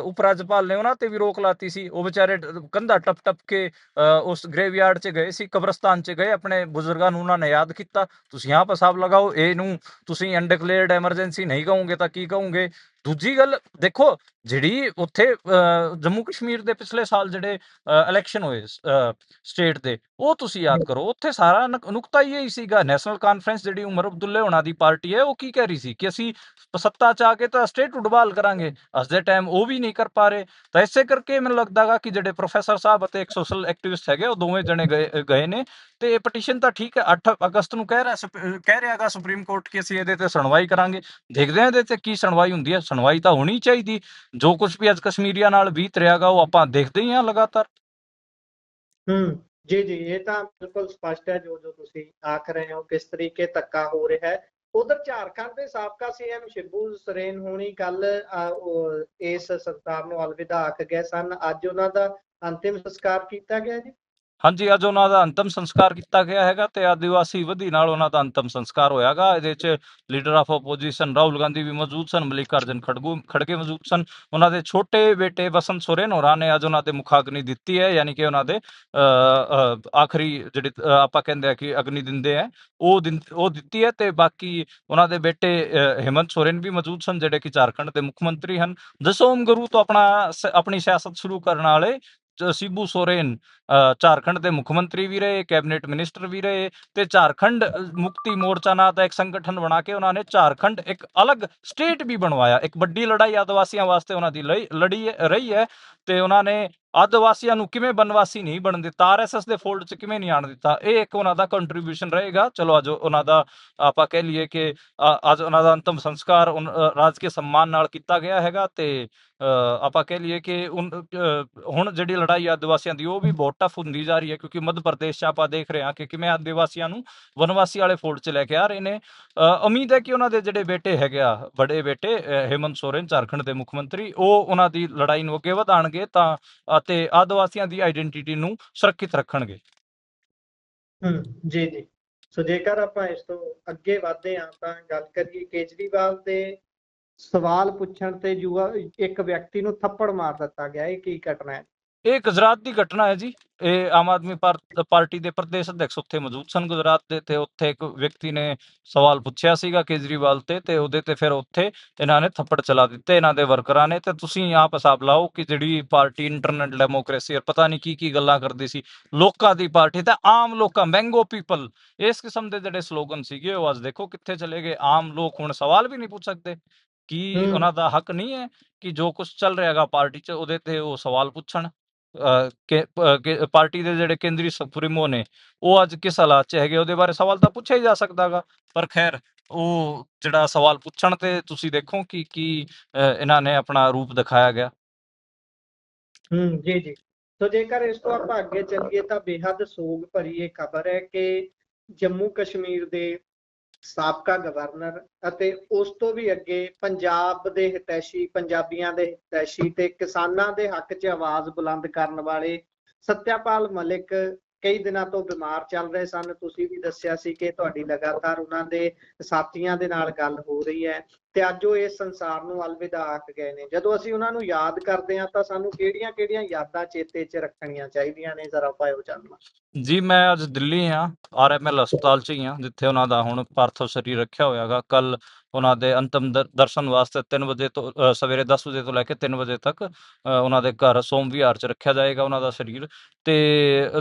ਉਪ ਰਾਜਪਾਲ ਨੇ ਉਹਨਾਂ ਤੇ ਵੀ ਰੋਕ ਲਾਤੀ ਸੀ। ਉਹ ਵਿਚਾਰੇ ਕੰਧਾ ਟੱਪ ਕੇ ਉਸ ਗ੍ਰੇਵਯਾਰਡ 'ਚ ਗਏ ਸੀ, ਕਬਰਸਤਾਨ 'ਚ ਗਏ, ਆਪਣੇ ਬਜ਼ੁਰਗਾਂ ਨੂੰ ਉਹਨਾਂ ਨੇ ਯਾਦ ਕੀਤਾ। ਤੁਸੀਂ ਆਪ ਹਿਸਾਬ ਲਗਾਓ, ਇਹਨੂੰ ਤੁਸੀਂ ਅਨਡਿਕਲੇਅਰਡ ਐਮਰਜੈਂਸੀ ਨਹੀਂ ਕਹੋਗੇ ਤਾਂ ਕੀ ਕਹੋਗੇ? ਦੂਜੀ ਗੱਲ ਦੇਖੋ, ਜਿਹੜੀ ਉੱਥੇ ਜੰਮੂ ਕਸ਼ਮੀਰ ਦੇ ਪਿਛਲੇ ਸਾਲ ਜਿਹੜੇ ਇਲੈਕਸ਼ਨ ਹੋਏ ਸਟੇਟ ਦੇ, ਉਹ ਤੁਸੀਂ ਯਾਦ ਕਰੋ, ਉੱਥੇ ਸਾਰਾ ਨੁਕਤਾ ਹੀ ਇਹੀ ਸੀਗਾ। ਨੈਸ਼ਨਲ ਕਾਨਫਰੰਸ ਜਿਹੜੀ ਉਮਰ ਅਬਦੁੱਲੇ ਹੋਣਾ ਦੀ ਪਾਰਟੀ ਹੈ, ਉਹ ਕੀ ਕਹਿ ਰਹੀ ਸੀ ਕਿ ਅਸੀਂ ਸੱਤਾ ਚ ਆ ਕੇ ਤਾਂ ਸਟੇਟ ਫੁੱਟਬਾਲ ਕਰਾਂਗੇ। ਅੱਜ ਦੇ ਟਾਈਮ ਉਹ ਵੀ ਨਹੀਂ ਕਰ ਪਾ ਰਹੇ। ਤਾਂ ਇਸੇ ਕਰਕੇ ਮੈਨੂੰ ਲੱਗਦਾ ਗਾ ਕਿ ਜਿਹੜੇ ਪ੍ਰੋਫੈਸਰ ਸਾਹਿਬ ਅਤੇ ਇੱਕ ਸੋਸ਼ਲ ਐਕਟਿਵਿਸਟ ਹੈਗੇ, ਉਹ ਦੋਵੇਂ ਜਣੇ ਗਏ ਨੇ। ਤੇ ਇਹ ਪਟੀਸ਼ਨ ਤਾਂ ਠੀਕ ਹੈ, 8 ਅਗਸਤ ਨੂੰ ਕਹਿ ਰਿਹਾਗਾ ਸੁਪਰੀਮ ਕੋਰਟ ਕਿ ਅਸੀਂ ਇਹਦੇ ਤੇ ਸੁਣਵਾਈ ਕਰਾਂਗੇ। ਦੇਖਦੇ ਹਾਂ ਇਹਦੇ ਤੇ ਕੀ ਸੁਣਵਾਈ ਹੁੰਦੀ ਹੈ। ਸੁਣਵਾਈ ਤਾਂ ਹੋਣੀ ਚਾਹੀਦੀ। ਜੋ ਕੁਝ ਵੀ ਅੱਜ ਕਸ਼ਮੀਰੀਆਂ ਨਾਲ ਬੀਤ ਰਿਹਾਗਾ, ਉਹ ਆਪਾਂ ਦੇਖਦੇ ਹੀ ਹਾਂ ਲਗਾਤਾਰ। ਜੀ ਜੀ, ਇਹ ਤਾਂ ਬਿਲਕੁਲ ਸਪਸ਼ਟ ਹੈ ਜੋ ਜੋ ਤੁਸੀਂ ਆਖ ਰਹੇ ਹੋ, ਕਿਸ ਤਰੀਕੇ ਧੱਕਾ ਹੋ ਰਿਹਾ ਹੈ। ਉਧਰ ਝਾਰਖੰਡ ਦੇ ਸਾਬਕਾ ਸੀਐਮ ਸ਼ਿਬੂ ਸੋਰੇਨ ਹੋਣੀ ਕੱਲ ਇਸ ਸੰਸਾਰ ਨੂੰ ਅਲਵਿਦਾ ਆਖ ਗਏ ਸਨ। ਅੱਜ ਉਹਨਾਂ ਦਾ ਅੰਤਿਮ ਸੰਸਕਾਰ ਕੀਤਾ ਗਿਆ ਜੀ। ਹਾਂਜੀ, ਅੱਜ ਉਹਨਾਂ ਦਾ ਅੰਤਮ ਸੰਸਕਾਰ ਕੀਤਾ ਗਿਆ ਹੈਗਾ ਤੇ ਆਦੀਵਾਸੀ ਵਿਧੀ ਨਾਲ ਉਹਨਾਂ ਦਾ ਅੰਤਮ ਸੰਸਕਾਰ ਹੋਇਆਗਾ। ਇਹਦੇ 'ਚ leader of opposition Rahul Gandhi ਵੀ ਮੌਜੂਦ ਸਨ, ਮਲਿਕਾਰਜੁਨ ਖੜਗੇ ਮੌਜੂਦ ਸਨ। ਉਹਨਾਂ ਦੇ ਛੋਟੇ ਬੇਟੇ ਬਸੰਤ ਸੋਰੇਨ ਹੋਰਾਂ ਨੇ ਅੱਜ ਉਹਨਾਂ ਤੇ ਮੁਖਾਗਨੀ ਦਿੱਤੀ ਹੈ, ਯਾਨੀ ਕਿ ਉਹਨਾਂ ਦੇ ਆਖਰੀ ਜਿਹੜੀ ਆਪਾਂ ਕਹਿੰਦੇ ਆ ਕਿ ਅਗਨੀ ਦਿੰਦੇ ਆ, ਉਹ ਦਿੱਤੀ ਹੈ। ਤੇ ਬਾਕੀ ਉਹਨਾਂ ਦੇ ਬੇਟੇ ਹਿਮੰਤ ਸੋਰੇਨ ਵੀ ਮੌਜੂਦ ਸਨ, ਜਿਹੜੇ ਕਿ ਝਾਰਖੰਡ ਦੇ ਮੁੱਖ ਮੰਤਰੀ ਹਨ। ਦਸੋਮ ਗੁਰੂ ਤੋਂ ਆਪਣੀ ਸਿਆਸਤ ਸ਼ੁਰੂ ਕਰਨ ਵਾਲੇ ਸ਼ਿਬੂ ਸੋਰੇਨ ਝਾਰਖੰਡ ਦੇ ਮੁੱਖ ਮੰਤਰੀ ਵੀ ਰਹੇ, ਕੈਬਨਿਟ ਮਿਨਿਸਟਰ ਵੀ ਰਹੇ। ਤੇ ਝਾਰਖੰਡ ਮੁਕਤੀ ਮੋਰਚਾ ਨਾਂ ਦਾ ਇੱਕ ਸੰਗਠਨ ਬਣਾ ਕੇ ਉਹਨਾਂ ਨੇ ਝਾਰਖੰਡ ਇੱਕ ਅਲੱਗ ਸਟੇਟ ਵੀ ਬਣਵਾਇਆ। ਇੱਕ ਵੱਡੀ ਲੜਾਈ ਆਦੀਵਾਸੀਆਂ ਵਾਸਤੇ ਉਹਨਾਂ ਦੀ ਲੜੀ ਰਹੀ ਹੈ। ਤੇ ਉਹਨਾਂ ਨੇ ਆਦੀਵਾਸੀਆਂ ਨੂੰ ਕਿਵੇਂ ਬਨਵਾਸੀ ਨਹੀਂ ਬਣਨ ਦਿੱਤਾ, ਆਰਐਸਐਸ ਦੇ ਫੋਲਡ 'ਚ ਕਿਵੇਂ ਨਹੀਂ ਆਣ ਦਿੱਤਾ, ਇਹ ਇੱਕ ਉਹਨਾਂ ਦਾ ਕੰਟਰੀਬਿਊਸ਼ਨ ਰਹੇਗਾ। ਚਲੋ ਅੱਜ ਉਹਨਾਂ ਦਾ ਆਪਾਂ ਕਹਿ ਲਈਏ ਕਿ ਅੱਜ ਉਹਨਾਂ ਦਾ ਅੰਤਮ ਸੰਸਕਾਰ ਰਾਜਕੀय ਸਨਮਾਨ ਨਾਲ ਕੀਤਾ ਗਿਆ ਹੈਗਾ। ਤੇ ਆਪਾਂ ਕਹਿ ਲਈਏ ਕਿ ਹੁਣ ਜਿਹੜੀ ਲੜਾਈ ਆਦੀਵਾਸੀਆਂ ਦੀ, ਉਹ ਵੀ ਬਹੁਤ ਟਫ ਹੁੰਦੀ ਜਾ ਰਹੀ ਹੈ, ਕਿਉਂਕਿ ਮੱਧ ਪ੍ਰਦੇਸ਼ 'ਚ ਆਪਾਂ ਦੇਖ ਰਹੇ ਹਾਂ ਕਿ ਕਿਵੇਂ ਆਦੀਵਾਸੀਆਂ ਨੂੰ ਵਨਵਾਸੀ ਵਾਲੇ ਫੋਲਡ 'ਚ ਲੈ ਕੇ ਆ ਰਹੇ ਨੇ। ਉਮੀਦ ਹੈ ਕਿ ਉਹਨਾਂ ਦੇ ਜਿਹੜੇ ਬੇਟੇ ਹੈਗੇ ਆ, ਵੱਡੇ ਬੇਟੇ ਹਿਮੰਤ ਸੋਰੇਨ ਝਾਰਖੰਡ ਦੇ ਮੁੱਖ ਮੰਤਰੀ, ਉਹ ਉਹਨਾਂ ਦੀ ਲੜਾਈ ਨੂੰ ਅੱਗੇ ਵਧਾਉਣਗੇ ਤਾਂ ਅਤੇ ਆਦੀਵਾਸੀਆਂ ਦੀ ਆਈਡੈਂਟੀਟੀ ਨੂੰ ਸੁਰੱਖਿਅਤ ਰੱਖਣਗੇ। ਜੀ ਜੀ। ਸੋ ਜੇਕਰ ਆਪਾਂ ਇਸ ਤੋਂ ਅੱਗੇ ਵਧਦੇ ਹਾਂ ਤਾਂ ਗੱਲ ਕਰੀਏ ਕੇਜਰੀਵਾਲ ਦੇ ਸਵਾਲ ਪੁੱਛਣ ਤੇ ਯੁਵਾ ਇੱਕ ਵਿਅਕਤੀ ਨੂੰ ਥੱਪੜ ਮਾਰ ਦਿੱਤਾ ਗਿਆ, ਇਹ ਕੀ ਘਟਨਾ ਹੈ? ਇਹ ਗੁਜਰਾਤ ਦੀ ਘਟਨਾ ਹੈ ਜੀ। ਇਹ ਆਮ ਆਦਮੀ ਪਾਰਟੀ ਦੇ ਪ੍ਰਦੇਸ਼ ਅਧਿਕਸ਼ ਉੱਥੇ ਮੌਜੂਦ ਸਨ ਗੁਜਰਾਤ ਦੇ, ਤੇ ਉੱਥੇ ਇੱਕ ਵਿਅਕਤੀ ਨੇ ਸਵਾਲ ਪੁੱਛਿਆ ਸੀਗਾ ਕੇਜਰੀਵਾਲ ਤੇ ਉਹਦੇ ਤੇ ਫਿਰ ਉੱਥੇ ਇਹਨਾਂ ਨੇ ਥੱਪੜ ਚਲਾ ਦਿੱਤੇ, ਇਹਨਾਂ ਦੇ ਵਰਕਰਾਂ ਨੇ। ਤੇ ਤੁਸੀਂ ਆਪ ਹਿਸਾਬ ਲਾਓ ਕਿ ਜਿਹੜੀ ਪਾਰਟੀ ਇੰਟਰਨਲ ਡੈਮੋਕ੍ਰੇਸੀ ਔਰ ਪਤਾ ਨਹੀਂ ਕੀ ਗੱਲਾਂ ਕਰਦੀ ਸੀ, ਲੋਕਾਂ ਦੀ ਪਾਰਟੀ ਤਾਂ ਆਮ ਲੋਕਾਂ, ਮੈਂਗੋ ਪੀਪਲ, ਇਸ ਕਿਸਮ ਦੇ ਜਿਹੜੇ ਸਲੋਗਨ ਸੀਗੇ, ਉਹ ਅੱਜ ਦੇਖੋ ਕਿੱਥੇ ਚਲੇ ਗਏ। ਆਮ ਲੋਕ ਹੁਣ ਸਵਾਲ ਵੀ ਨਹੀਂ ਪੁੱਛ ਸਕਦੇ। ਕੀ ਉਹਨਾਂ ਦਾ ਹੱਕ ਨਹੀਂ ਹੈ ਕਿ ਜੋ ਕੁਝ ਚੱਲ ਰਿਹਾ ਹੈਗਾ ਪਾਰਟੀ 'ਚ, ਉਹਦੇ ਤੇ ਉਹ ਸਵਾਲ ਪੁੱਛਣ? ਪਾਰਟੀ ਦੇ ਜਿਹੜੇ ਕੇਂਦਰੀ ਸੁਪਰੀਮੋ ਨੇ, ਉਹ ਅੱਜ ਕਿਸ ਹਾਲਾਤ 'ਚ ਹੈਗੇ, ਉਹਦੇ ਬਾਰੇ ਸਵਾਲ ਤਾਂ ਪੁੱਛਿਆ ਹੀ ਜਾ ਸਕਦਾਗਾ। ਪਰ ਖੈਰ, ਉਹ ਜਿਹੜਾ ਸਵਾਲ ਪੁੱਛਣ ਤੇ ਤੁਸੀਂ ਦੇਖੋ ਕਿ ਕੀ ਇਹਨਾਂ ਨੇ ਆਪਣਾ ਰੂਪ ਦਿਖਾਇਆ ਗਿਆ। ਜੀ ਜੀ। ਸੋ ਜੇਕਰ ਇਸ ਤੋਂ ਆਪਾਂ ਅੱਗੇ ਚੱਲੀਏ ਤਾਂ ਬੇਹੱਦ ਸੋਗ ਭਰੀ ਇਹ ਖਬਰ ਹੈ ਕਿ ਜੰਮੂ ਕਸ਼ਮੀਰ ਦੇ ਸਾਬਕਾ ਗਵਰਨਰ ਅਤੇ ਉਸ ਤੋਂ ਵੀ ਅੱਗੇ ਪੰਜਾਬ ਦੇ ਹਿਤੈਸ਼ੀ, ਪੰਜਾਬੀਆਂ ਦੇ ਹਿਤੈਸ਼ੀ ਤੇ ਕਿਸਾਨਾਂ ਦੇ ਹੱਕ 'ਚ ਆਵਾਜ਼ ਬੁਲੰਦ ਕਰਨ ਵਾਲੇ ਸਤਿਆਪਾਲ ਮਲਿਕ ਕਈ ਦਿਨਾਂ ਤੋਂ ਬਿਮਾਰ ਚੱਲ ਰਹੇ ਸਨ। ਤੁਸੀਂ ਵੀ ਦੱਸਿਆ ਸੀ ਕਿ ਤੁਹਾਡੀ ਲਗਾਤਾਰ ਉਹਨਾਂ ਦੇ ਸਾਥੀਆਂ ਦੇ ਨਾਲ ਗੱਲ ਹੋ ਰਹੀ ਹੈ ਤੇ ਅੱਜ ਉਹ ਇਸ ਸੰਸਾਰ ਨੂੰ ਅਲਵਿਦਾ ਆਖ ਗਏ ਨੇ। ਜਦੋਂ ਅਸੀਂ ਉਹਨਾਂ ਨੂੰ ਯਾਦ ਕਰਦੇ ਹਾਂ ਤਾਂ ਸਾਨੂੰ ਕਿਹੜੀਆਂ ਯਾਦਾਂ ਚੇਤੇ 'ਚ ਰੱਖਣੀਆਂ ਚਾਹੀਦੀਆਂ ਨੇ, ਜ਼ਰਾ ਪਾਇਓ ਚਾਨਣਾ। ਜੀ, ਮੈਂ ਅੱਜ ਦਿੱਲੀ ਹਾਂ, RML ਹਸਪਤਾਲ 'ਚ ਹੀ ਹਾਂ, ਜਿੱਥੇ ਉਹਨਾਂ ਦਾ ਹੁਣ ਪਾਰਥਿਵ ਸਰੀਰ ਰੱਖਿਆ ਹੋਇਆ ਗਾ। ਕੱਲ ਉਹਨਾਂ ਦੇ ਅੰਤਮ ਦਰਸ਼ਨ ਵਾਸਤੇ 3 ਵਜੇ ਤੋਂ ਸਵੇਰੇ 10 ਵਜੇ ਤੋਂ ਲੈ ਕੇ 3 ਵਜੇ ਤੱਕ ਉਹਨਾਂ ਦੇ ਘਰ ਸੋਮ ਵਿਹਾਰ 'ਚ ਰੱਖਿਆ ਜਾਏਗਾ ਉਹਨਾਂ ਦਾ ਸਰੀਰ। ਤੇ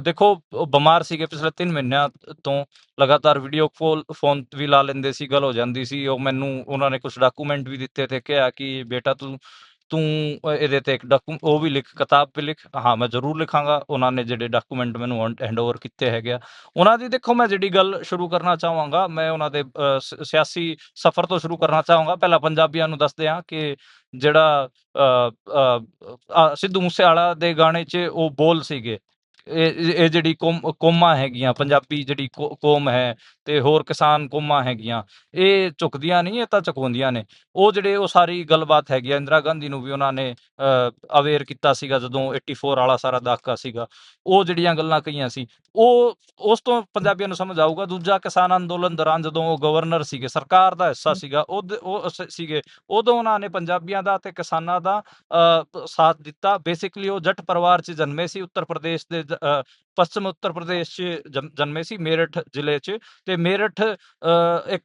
ਦੇਖੋ, ਉਹ ਬਿਮਾਰ ਸੀਗੇ ਪਿਛਲੇ 3 ਮਹੀਨਿਆਂ ਤੋਂ, ਲਗਾਤਾਰ ਵੀਡੀਓ ਫੋਨ ਵੀ ਲਾ ਲੈਂਦੇ ਸੀ, ਗੱਲ ਹੋ ਜਾਂਦੀ ਸੀ। ਉਹ ਮੈਨੂੰ ਉਹਨਾਂ ਨੇ ਕੁਝ ਡਾਕੂਮੈਂਟ ਵੀ ਦਿੱਤੇ ਤੇ ਕਿਹਾ ਕਿ ਬੇਟਾ ਤੂੰ ਇਹਦੇ ਤੇ ਇੱਕ ਉਹ ਵੀ ਲਿਖ, ਕਿਤਾਬ ਵੀ ਲਿਖ। ਹਾਂ, ਮੈਂ ਜ਼ਰੂਰ ਲਿਖਾਂਗਾ। ਉਹਨਾਂ ਨੇ ਜਿਹੜੇ ਡਾਕੂਮੈਂਟ ਮੈਨੂੰ ਹੈਂਡਓਵਰ ਕੀਤੇ ਹੈਗੇ ਆ, ਉਹਨਾਂ ਦੀ ਦੇਖੋ, ਮੈਂ ਜਿਹੜੀ ਗੱਲ ਸ਼ੁਰੂ ਕਰਨਾ ਚਾਹਾਂਗਾ, ਮੈਂ ਉਹਨਾਂ ਦੇ ਸਿਆਸੀ ਸਫ਼ਰ ਤੋਂ ਸ਼ੁਰੂ ਕਰਨਾ ਚਾਹਾਂਗਾ। ਪਹਿਲਾਂ ਪੰਜਾਬੀਆਂ ਨੂੰ ਦੱਸਦੇ ਹਾਂ ਕਿ ਜਿਹੜਾ ਸਿੱਧੂ ਮੂਸੇਵਾਲਾ ਦੇ ਗਾਣੇ 'ਚ ਉਹ ਬੋਲ ਸੀਗੇ, ਇਹ ਜਿਹੜੀ ਕੌਮਾਂ ਹੈਗੀਆਂ, ਪੰਜਾਬੀ ਜਿਹੜੀ ਕੌਮ ਹੈ ਤੇ ਹੋਰ ਕਿਸਾਨ ਕੌਮਾਂ ਹੈਗੀਆਂ, ਇਹ ਝੁਕਦੀਆਂ ਨਹੀਂ, ਇਹ ਤਾਂ ਝੁਕਾਉਂਦੀਆਂ ਨੇ। ਉਹ ਸਾਰੀ ਗੱਲਬਾਤ ਹੈਗੀ ਆ। ਇੰਦਰਾ ਗਾਂਧੀ ਨੂੰ ਵੀ ਉਹਨਾਂ ਨੇ ਅਵੇਅਰ ਕੀਤਾ ਸੀਗਾ ਜਦੋਂ 84 ਵਾਲਾ ਸਾਰਾ ਦਹਾਕਾ ਸੀਗਾ। ਉਹ ਜਿਹੜੀਆਂ ਗੱਲਾਂ ਕਹੀਆਂ ਸੀ, ਉਸ ਤੋਂ ਪੰਜਾਬੀਆਂ ਨੂੰ ਸਮਝ ਆਊਗਾ। ਦੂਜਾ, ਕਿਸਾਨ ਅੰਦੋਲਨ ਦੌਰਾਨ ਜਦੋਂ ਉਹ ਗਵਰਨਰ ਸੀਗੇ, ਸਰਕਾਰ ਦਾ ਹਿੱਸਾ ਸੀਗਾ, ਸੀਗੇ, ਉਦੋਂ ਉਹਨਾਂ ਨੇ ਪੰਜਾਬੀਆਂ ਦਾ ਤੇ ਕਿਸਾਨਾਂ ਦਾ ਸਾਥ ਦਿੱਤਾ। ਬੇਸਿਕਲੀ ਉਹ ਜੱਟ ਪਰਿਵਾਰ 'ਚ ਜਨਮੇ ਸੀ, ਉੱਤਰ ਪ੍ਰਦੇਸ਼ ਦੇ ਪੱਛਮ ਉੱਤਰ ਪ੍ਰਦੇਸ਼ 'ਚ ਜਨਮੇ ਸੀ, ਮੇਰਠ ਜ਼ਿਲ੍ਹੇ 'ਚ। ਤੇ ਮੇਰਠ ਇੱਕ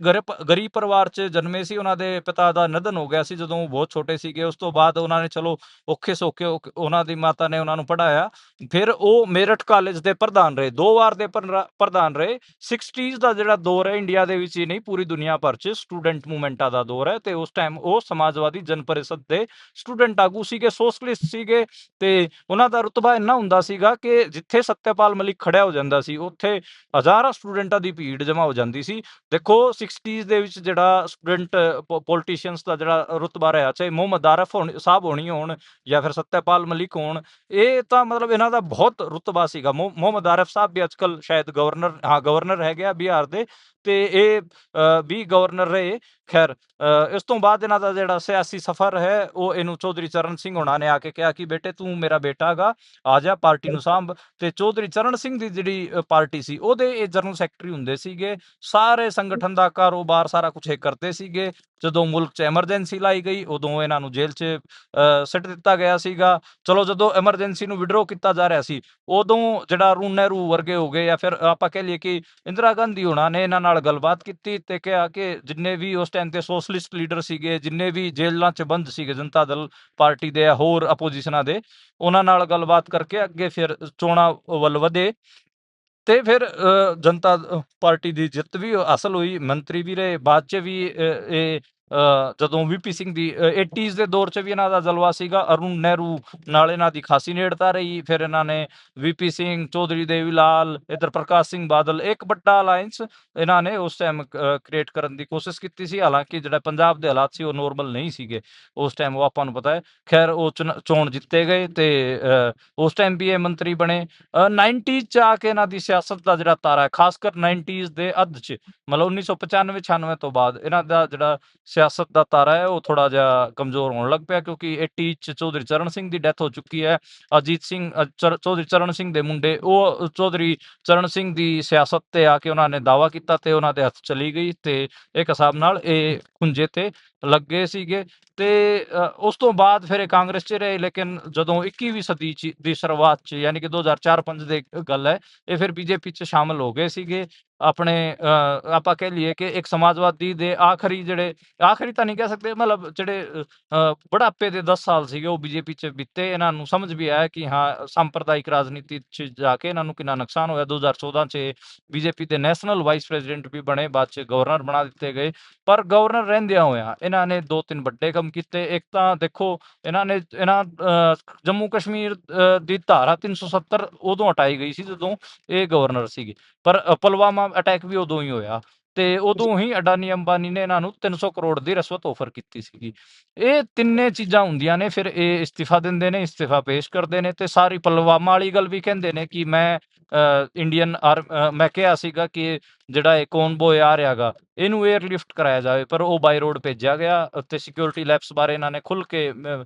ਗਰੀਬ ਪਰਿਵਾਰ 'ਚ ਜਨਮੇ ਸੀ। ਉਹਨਾਂ ਦੇ ਪਿਤਾ ਦਾ ਨਿਧਨ ਹੋ ਗਿਆ ਸੀ ਜਦੋਂ ਉਹ ਬਹੁਤ ਛੋਟੇ ਸੀਗੇ। ਉਸ ਤੋਂ ਬਾਅਦ ਉਹਨਾਂ ਨੇ ਚਲੋ ਔਖੇ ਸੌਖੇ ਉਹਨਾਂ ਦੀ ਮਾਤਾ ਨੇ ਉਹਨਾਂ ਨੂੰ ਪੜ੍ਹਾਇਆ। ਫਿਰ ਉਹ ਮੇਰਠ ਕਾਲਜ ਦੇ ਪ੍ਰਧਾਨ ਰਹੇ, 2 ਵਾਰ ਦੇ ਪ੍ਰਧਾਨ ਰਹੇ। 60s ਦਾ ਜਿਹੜਾ ਦੌਰ ਹੈ, ਇੰਡੀਆ ਦੇ ਵਿੱਚ ਹੀ ਨਹੀਂ ਪੂਰੀ ਦੁਨੀਆ ਭਰ 'ਚ ਸਟੂਡੈਂਟ ਮੂਵਮੈਂਟਾਂ ਦਾ ਦੌਰ ਹੈ। ਤੇ ਉਸ ਟਾਈਮ ਉਹ ਸਮਾਜਵਾਦੀ ਜਨ ਪਰਿਸ਼ਦ ਦੇ ਸਟੂਡੈਂਟ ਆਗੂ ਸੀਗੇ, ਸੋਸ਼ਲਿਸਟ ਸੀਗੇ। ਤੇ ਉਹਨਾਂ ਦਾ ਰੁਤਬਾ ਇੰਨਾ ਹੁੰਦਾ ਸੀਗਾ ਕਿ ਜਿੱਥੇ ਸੱਤਿਆਪਾਲ ਮਲਿਕ ਖੜਿਆ ਹੋ ਜਾਂਦਾ ਸੀ, ਉੱਥੇ ਹਜ਼ਾਰਾਂ ਸਟੂਡੈਂਟਾਂ ਦੀ ਭੀੜ ਜਮ੍ਹਾਂ ਹੋ ਜਾਂਦੀ ਸੀ। ਦੇਖੋ 60s ਦੇ ਵਿੱਚ ਜਿਹੜਾ ਸਟੂਡੈਂਟ ਪੋਲੀਟੀਸ਼ੀਅਨਸ ਦਾ ਜਿਹੜਾ ਰੁਤਬਾ ਰਿਹਾ, ਚਾਹੇ ਮੁਹੰਮਦ ਆਰਿਫ ਸਾਹਿਬ ਹੋਣੀ ਹੋਣ ਜਾਂ ਫਿਰ ਸੱਤਿਆਪਾਲ ਮਲਿਕ ਹੋਣ, ਇਹ ਤਾਂ ਮਤਲਬ ਇਹਨਾਂ ਦਾ ਬਹੁਤ ਰੁਤਬਾ ਸੀਗਾ। ਮੁਹੰਮਦ ਆਰਿਫ ਸਾਹਿਬ ਵੀ ਅੱਜ ਕੱਲ੍ਹ ਸ਼ਾਇਦ ਗਵਰਨਰ ਹੈਗੇ ਆ ਬਿਹਾਰ ਦੇ, ਤੇ ਇਹ ਵੀ ਗਵਰਨਰ ਰਹੇ। ਖੈਰ, ਇਸ ਤੋਂ ਬਾਅਦ ਇਹਨਾਂ ਦਾ ਜਿਹੜਾ ਸਿਆਸੀ ਸਫ਼ਰ ਹੈ, ਉਹ ਇਹਨੂੰ ਚੌਧਰੀ ਚਰਨ ਸਿੰਘ ਹੋਣਾ ਨੇ ਆ ਕੇ ਕਿਹਾ ਕਿ ਬੇਟੇ ਤੂੰ ਮੇਰਾ ਬੇਟਾ ਹੈਗਾ, ਆ ਜਾ ਪਾਰਟੀ ਨੂੰ ਸਾਂਭ। ਤੇ ਚੌਧਰੀ ਚਰਨ ਸਿੰਘ ਦੀ ਜਿਹੜੀ ਪਾਰਟੀ ਸੀ, ਉਹਦੇ ਇਹ ਜਨਰਲ ਸੈਕਟਰੀ ਹੁੰਦੇ ਸੀਗੇ। ਸਾਰੇ ਸੰਗਠਨ ਦਾ ਕਾਰੋਬਾਰ ਸਾਰਾ ਕੁਝ ਇਹ ਕਰਦੇ ਸੀਗੇ। ਜਦੋਂ ਮੁਲਕ 'ਚ ਐਮਰਜੈਂਸੀ ਲਾਈ ਗਈ, ਉਦੋਂ ਇਹਨਾਂ ਨੂੰ ਜੇਲ੍ਹ 'ਚ ਸਿੱਟ ਦਿੱਤਾ ਗਿਆ ਸੀਗਾ। ਚਲੋ ਜਦੋਂ ਐਮਰਜੈਂਸੀ ਨੂੰ ਵਿਡਰੋ ਕੀਤਾ ਜਾ ਰਿਹਾ ਸੀ, ਉਦੋਂ ਜਿਹੜਾ ਅਰੁਣ ਨਹਿਰੂ ਵਰਗੇ ਹੋ ਗਏ, ਜਾਂ ਫਿਰ ਆਪਾਂ ਕਹਿ ਲਈਏ ਕਿ ਇੰਦਰਾ ਗਾਂਧੀ ਹੋਣਾ ਨੇ ਇਹਨਾਂ ਨਾਲ ਗੱਲਬਾਤ ਕੀਤੀ ਤੇ ਕਿਹਾ ਕਿ ਜਿੰਨੇ ਵੀ ਉਸ ਟਾਈਮ ਤੇ ਸੋਸ਼ਲਿਸਟ ਲੀਡਰ ਸੀਗੇ, ਜਿੰਨੇ ਵੀ ਜੇਲ੍ਹਾਂ 'ਚ ਬੰਦ ਸੀਗੇ ਜਨਤਾ ਦਲ ਪਾਰਟੀ ਦੇ ਜਾਂ ਹੋਰ ਆਪੋਜੀਸ਼ਨਾਂ ਦੇ, ਉਹਨਾਂ ਨਾਲ ਗੱਲਬਾਤ ਕਰਕੇ ਅੱਗੇ ਫਿਰ ਚੋਣਾਂ ਵੱਲ ਵਧੇ। ਤੇ ਫਿਰ ਜਨਤਾ ਪਾਰਟੀ ਦੀ ਜਿੱਤ ਵੀ ਹਾਸਲ ਹੋਈ, ਮੰਤਰੀ ਵੀ ਰਹੇ। ਬਾਅਦ 'ਚ ਵੀ ਇਹ ਜਦੋਂ ਵੀਪੀ ਸਿੰਘ ਦੀ 80s ਦੇ ਦੌਰ 'ਚ ਵੀ ਇਹਨਾਂ ਦਾ ਜਲਵਾ ਸੀਗਾ। ਅਰੁਣ ਨਹਿਰੂ ਨਾਲ ਇਹਨਾਂ ਦੀ ਖਾਸੀ ਨੇੜਤਾ ਰਹੀ। ਫਿਰ ਇਹਨਾਂ ਨੇ ਵੀਪੀ ਸਿੰਘ, ਚੌਧਰੀ ਦੇਵੀ ਲਾਲ, ਇੱਧਰ ਪ੍ਰਕਾਸ਼ ਸਿੰਘ ਬਾਦਲ, ਇੱਕ ਵੱਡਾ ਅਲਾਇੰਸ ਇਹਨਾਂ ਨੇ ਉਸ ਟਾਈਮ ਕ੍ਰੀਏਟ ਕਰਨ ਦੀ ਕੋਸ਼ਿਸ਼ ਕੀਤੀ ਸੀ। ਹਾਲਾਂਕਿ ਜਿਹੜਾ ਪੰਜਾਬ ਦੇ ਹਾਲਾਤ ਸੀ, ਉਹ ਨੋਰਮਲ ਨਹੀਂ ਸੀਗੇ ਉਸ ਟਾਈਮ, ਉਹ ਆਪਾਂ ਨੂੰ ਪਤਾ ਹੈ। ਖੈਰ, ਉਹ ਚੋਣ ਜਿੱਤੇ ਗਏ ਤੇ ਉਸ ਟਾਈਮ ਵੀ ਇਹ ਮੰਤਰੀ ਬਣੇ। 90s 'ਚ ਆ ਕੇ ਇਹਨਾਂ ਦੀ ਸਿਆਸਤ ਦਾ ਜਿਹੜਾ ਤਾਰਾ ਹੈ, ਖਾਸ ਕਰ 90s ਦੇ ਅੱਧ 'ਚ, ਮਤਲਬ 1995-96 ਤੋਂ ਬਾਅਦ ਇਹਨਾਂ ਦਾ ਜਿਹੜਾ ਸਿਆਸਤ ਦਾ ਤਾਰਾ ਹੈ, ਉਹ ਥੋੜਾ ਜਿਹਾ ਕਮਜ਼ੋਰ ਹੋਣ ਲੱਗ ਪਿਆ। ਕਿਉਂਕਿ 80s 'ਚ ਚੌਧਰੀ ਚਰਨ ਸਿੰਘ ਦੀ ਡੈਥ ਹੋ ਚੁੱਕੀ ਹੈ। ਅਜੀਤ ਸਿੰਘ ਚੌਧਰੀ ਚਰਨ ਸਿੰਘ ਦੇ ਮੁੰਡੇ, ਉਹ ਚੌਧਰੀ ਚਰਨ ਸਿੰਘ ਦੀ ਸਿਆਸਤ ਤੇ ਆ ਕੇ ਉਹਨਾਂ ਨੇ ਦਾਅਵਾ ਕੀਤਾ ਤੇ ਉਹਨਾਂ ਦੇ ਹੱਥ ਚਲੀ ਗਈ। ਤੇ ਇੱਕ ਹਿਸਾਬ ਨਾਲ ਇਹ ਖੁੰਝੇ ਤੇ ਲੱਗੇ ਸੀਗੇ। ਤੇ ਉਸ ਤੋਂ ਬਾਅਦ ਫਿਰ ਇਹ ਕਾਂਗਰਸ 'ਚ ਰਹੇ। ਲੇਕਿਨ ਜਦੋਂ 21ਵੀਂ ਸਦੀ ਦੀ ਸ਼ੁਰੂਆਤ 'ਚ, ਯਾਨੀ ਕਿ 2004-05 ਦੀ ਗੱਲ ਹੈ, ਇਹ ਫਿਰ ਬੀਜੇਪੀ 'ਚ ਸ਼ਾਮਲ ਹੋ ਗਏ ਸੀਗੇ। ਆਪਣੇ ਆਪਾਂ ਕਹਿ ਲਈਏ ਕਿ ਇੱਕ ਸਮਾਜਵਾਦੀ ਦੇ ਆਖਰੀ ਤਾਂ ਨਹੀਂ ਕਹਿ ਸਕਦੇ, ਮਤਲਬ ਜਿਹੜੇ ਬੁਢਾਪੇ ਦੇ 10 ਸਾਲ ਸੀਗੇ, ਉਹ ਬੀਜੇਪੀ 'ਚ ਬੀਤੇ। ਇਹਨਾਂ ਨੂੰ ਸਮਝ ਵੀ ਆਇਆ ਕਿ ਹਾਂ, ਸਾਂਪਰਦਾਇਕ ਰਾਜਨੀਤੀ 'ਚ ਜਾ ਕੇ ਇਹਨਾਂ ਨੂੰ ਕਿੰਨਾ ਨੁਕਸਾਨ ਹੋਇਆ। 2014 'ਚ ਬੀਜੇਪੀ ਦੇ ਨੈਸ਼ਨਲ ਵਾਈਸ ਪ੍ਰੈਜ਼ੀਡੈਂਟ ਵੀ ਬਣੇ, ਬਾਅਦ 'ਚ ਗਵਰਨਰ ਬਣਾ ਦਿੱਤੇ ਗਏ। ਪਰ ਗਵਰਨਰ ਰਹਿੰਦਿਆਂ ਹੋਇਆਂ ਇਹਨਾਂ ਨੇ 2-3 ਵੱਡੇ ਕੰਮ ਕੀਤੇ। ਇੱਕ ਤਾਂ ਦੇਖੋ, ਇਹਨਾਂ ਜੰਮੂ ਕਸ਼ਮੀਰ ਦੀ ਧਾਰਾ 370 ਉਦੋਂ ਹਟਾਈ ਗਈ ਸੀ ਜਦੋਂ ਇਹ ਗਵਰਨਰ ਸੀਗੇ। ਪਰ ਪੁਲਵਾਮਾ ਅਟੈਕ ਵੀ ਉਦੋਂ ਹੀ ਹੋਇਆ, ਤੇ ਉਦੋਂ ਹੀ ਅਡਾਨੀ ਅੰਬਾਨੀ ਨੇ ਇਹਨਾਂ ਨੂੰ 300 ਕਰੋੜ ਦੀ ਰਿਸ਼ਵਤ ਆਫਰ ਕੀਤੀ ਸੀਗੀ। ਇਹ ਤਿੰਨੇ ਚੀਜ਼ਾਂ ਹੁੰਦੀਆਂ ਨੇ, ਫਿਰ ਇਹ ਇਸਤੀਫਾ ਦਿੰਦੇ ਨੇ, ਇਸਤੀਫਾ ਪੇਸ਼ ਕਰਦੇ ਨੇ। ਤੇ ਸਾਰੀ ਪੁਲਵਾਮਾ ਵਾਲੀ ਗੱਲ ਵੀ ਕਹਿੰਦੇ ਨੇ ਕਿ ਮੈਂ ਮੈਂ ਕਿਹਾ ਸੀਗਾ ਕਿ ਜਿਹੜਾ ਇਹ ਕੌਨਵੋਏ ਆ ਰਿਹਾ ਗਾ, ਇਹਨੂੰ ਏਅਰਲਿਫਟ ਕਰਾਇਆ ਜਾਵੇ, ਪਰ ਉਹ ਬਾਈ ਰੋਡ ਭੇਜਿਆ ਗਿਆ। ਤੇ ਸਿਕਿਉਰਿਟੀ ਲੈਪਸ ਬਾਰੇ ਇਹਨਾਂ ਨੇ ਖੁੱਲ ਕੇ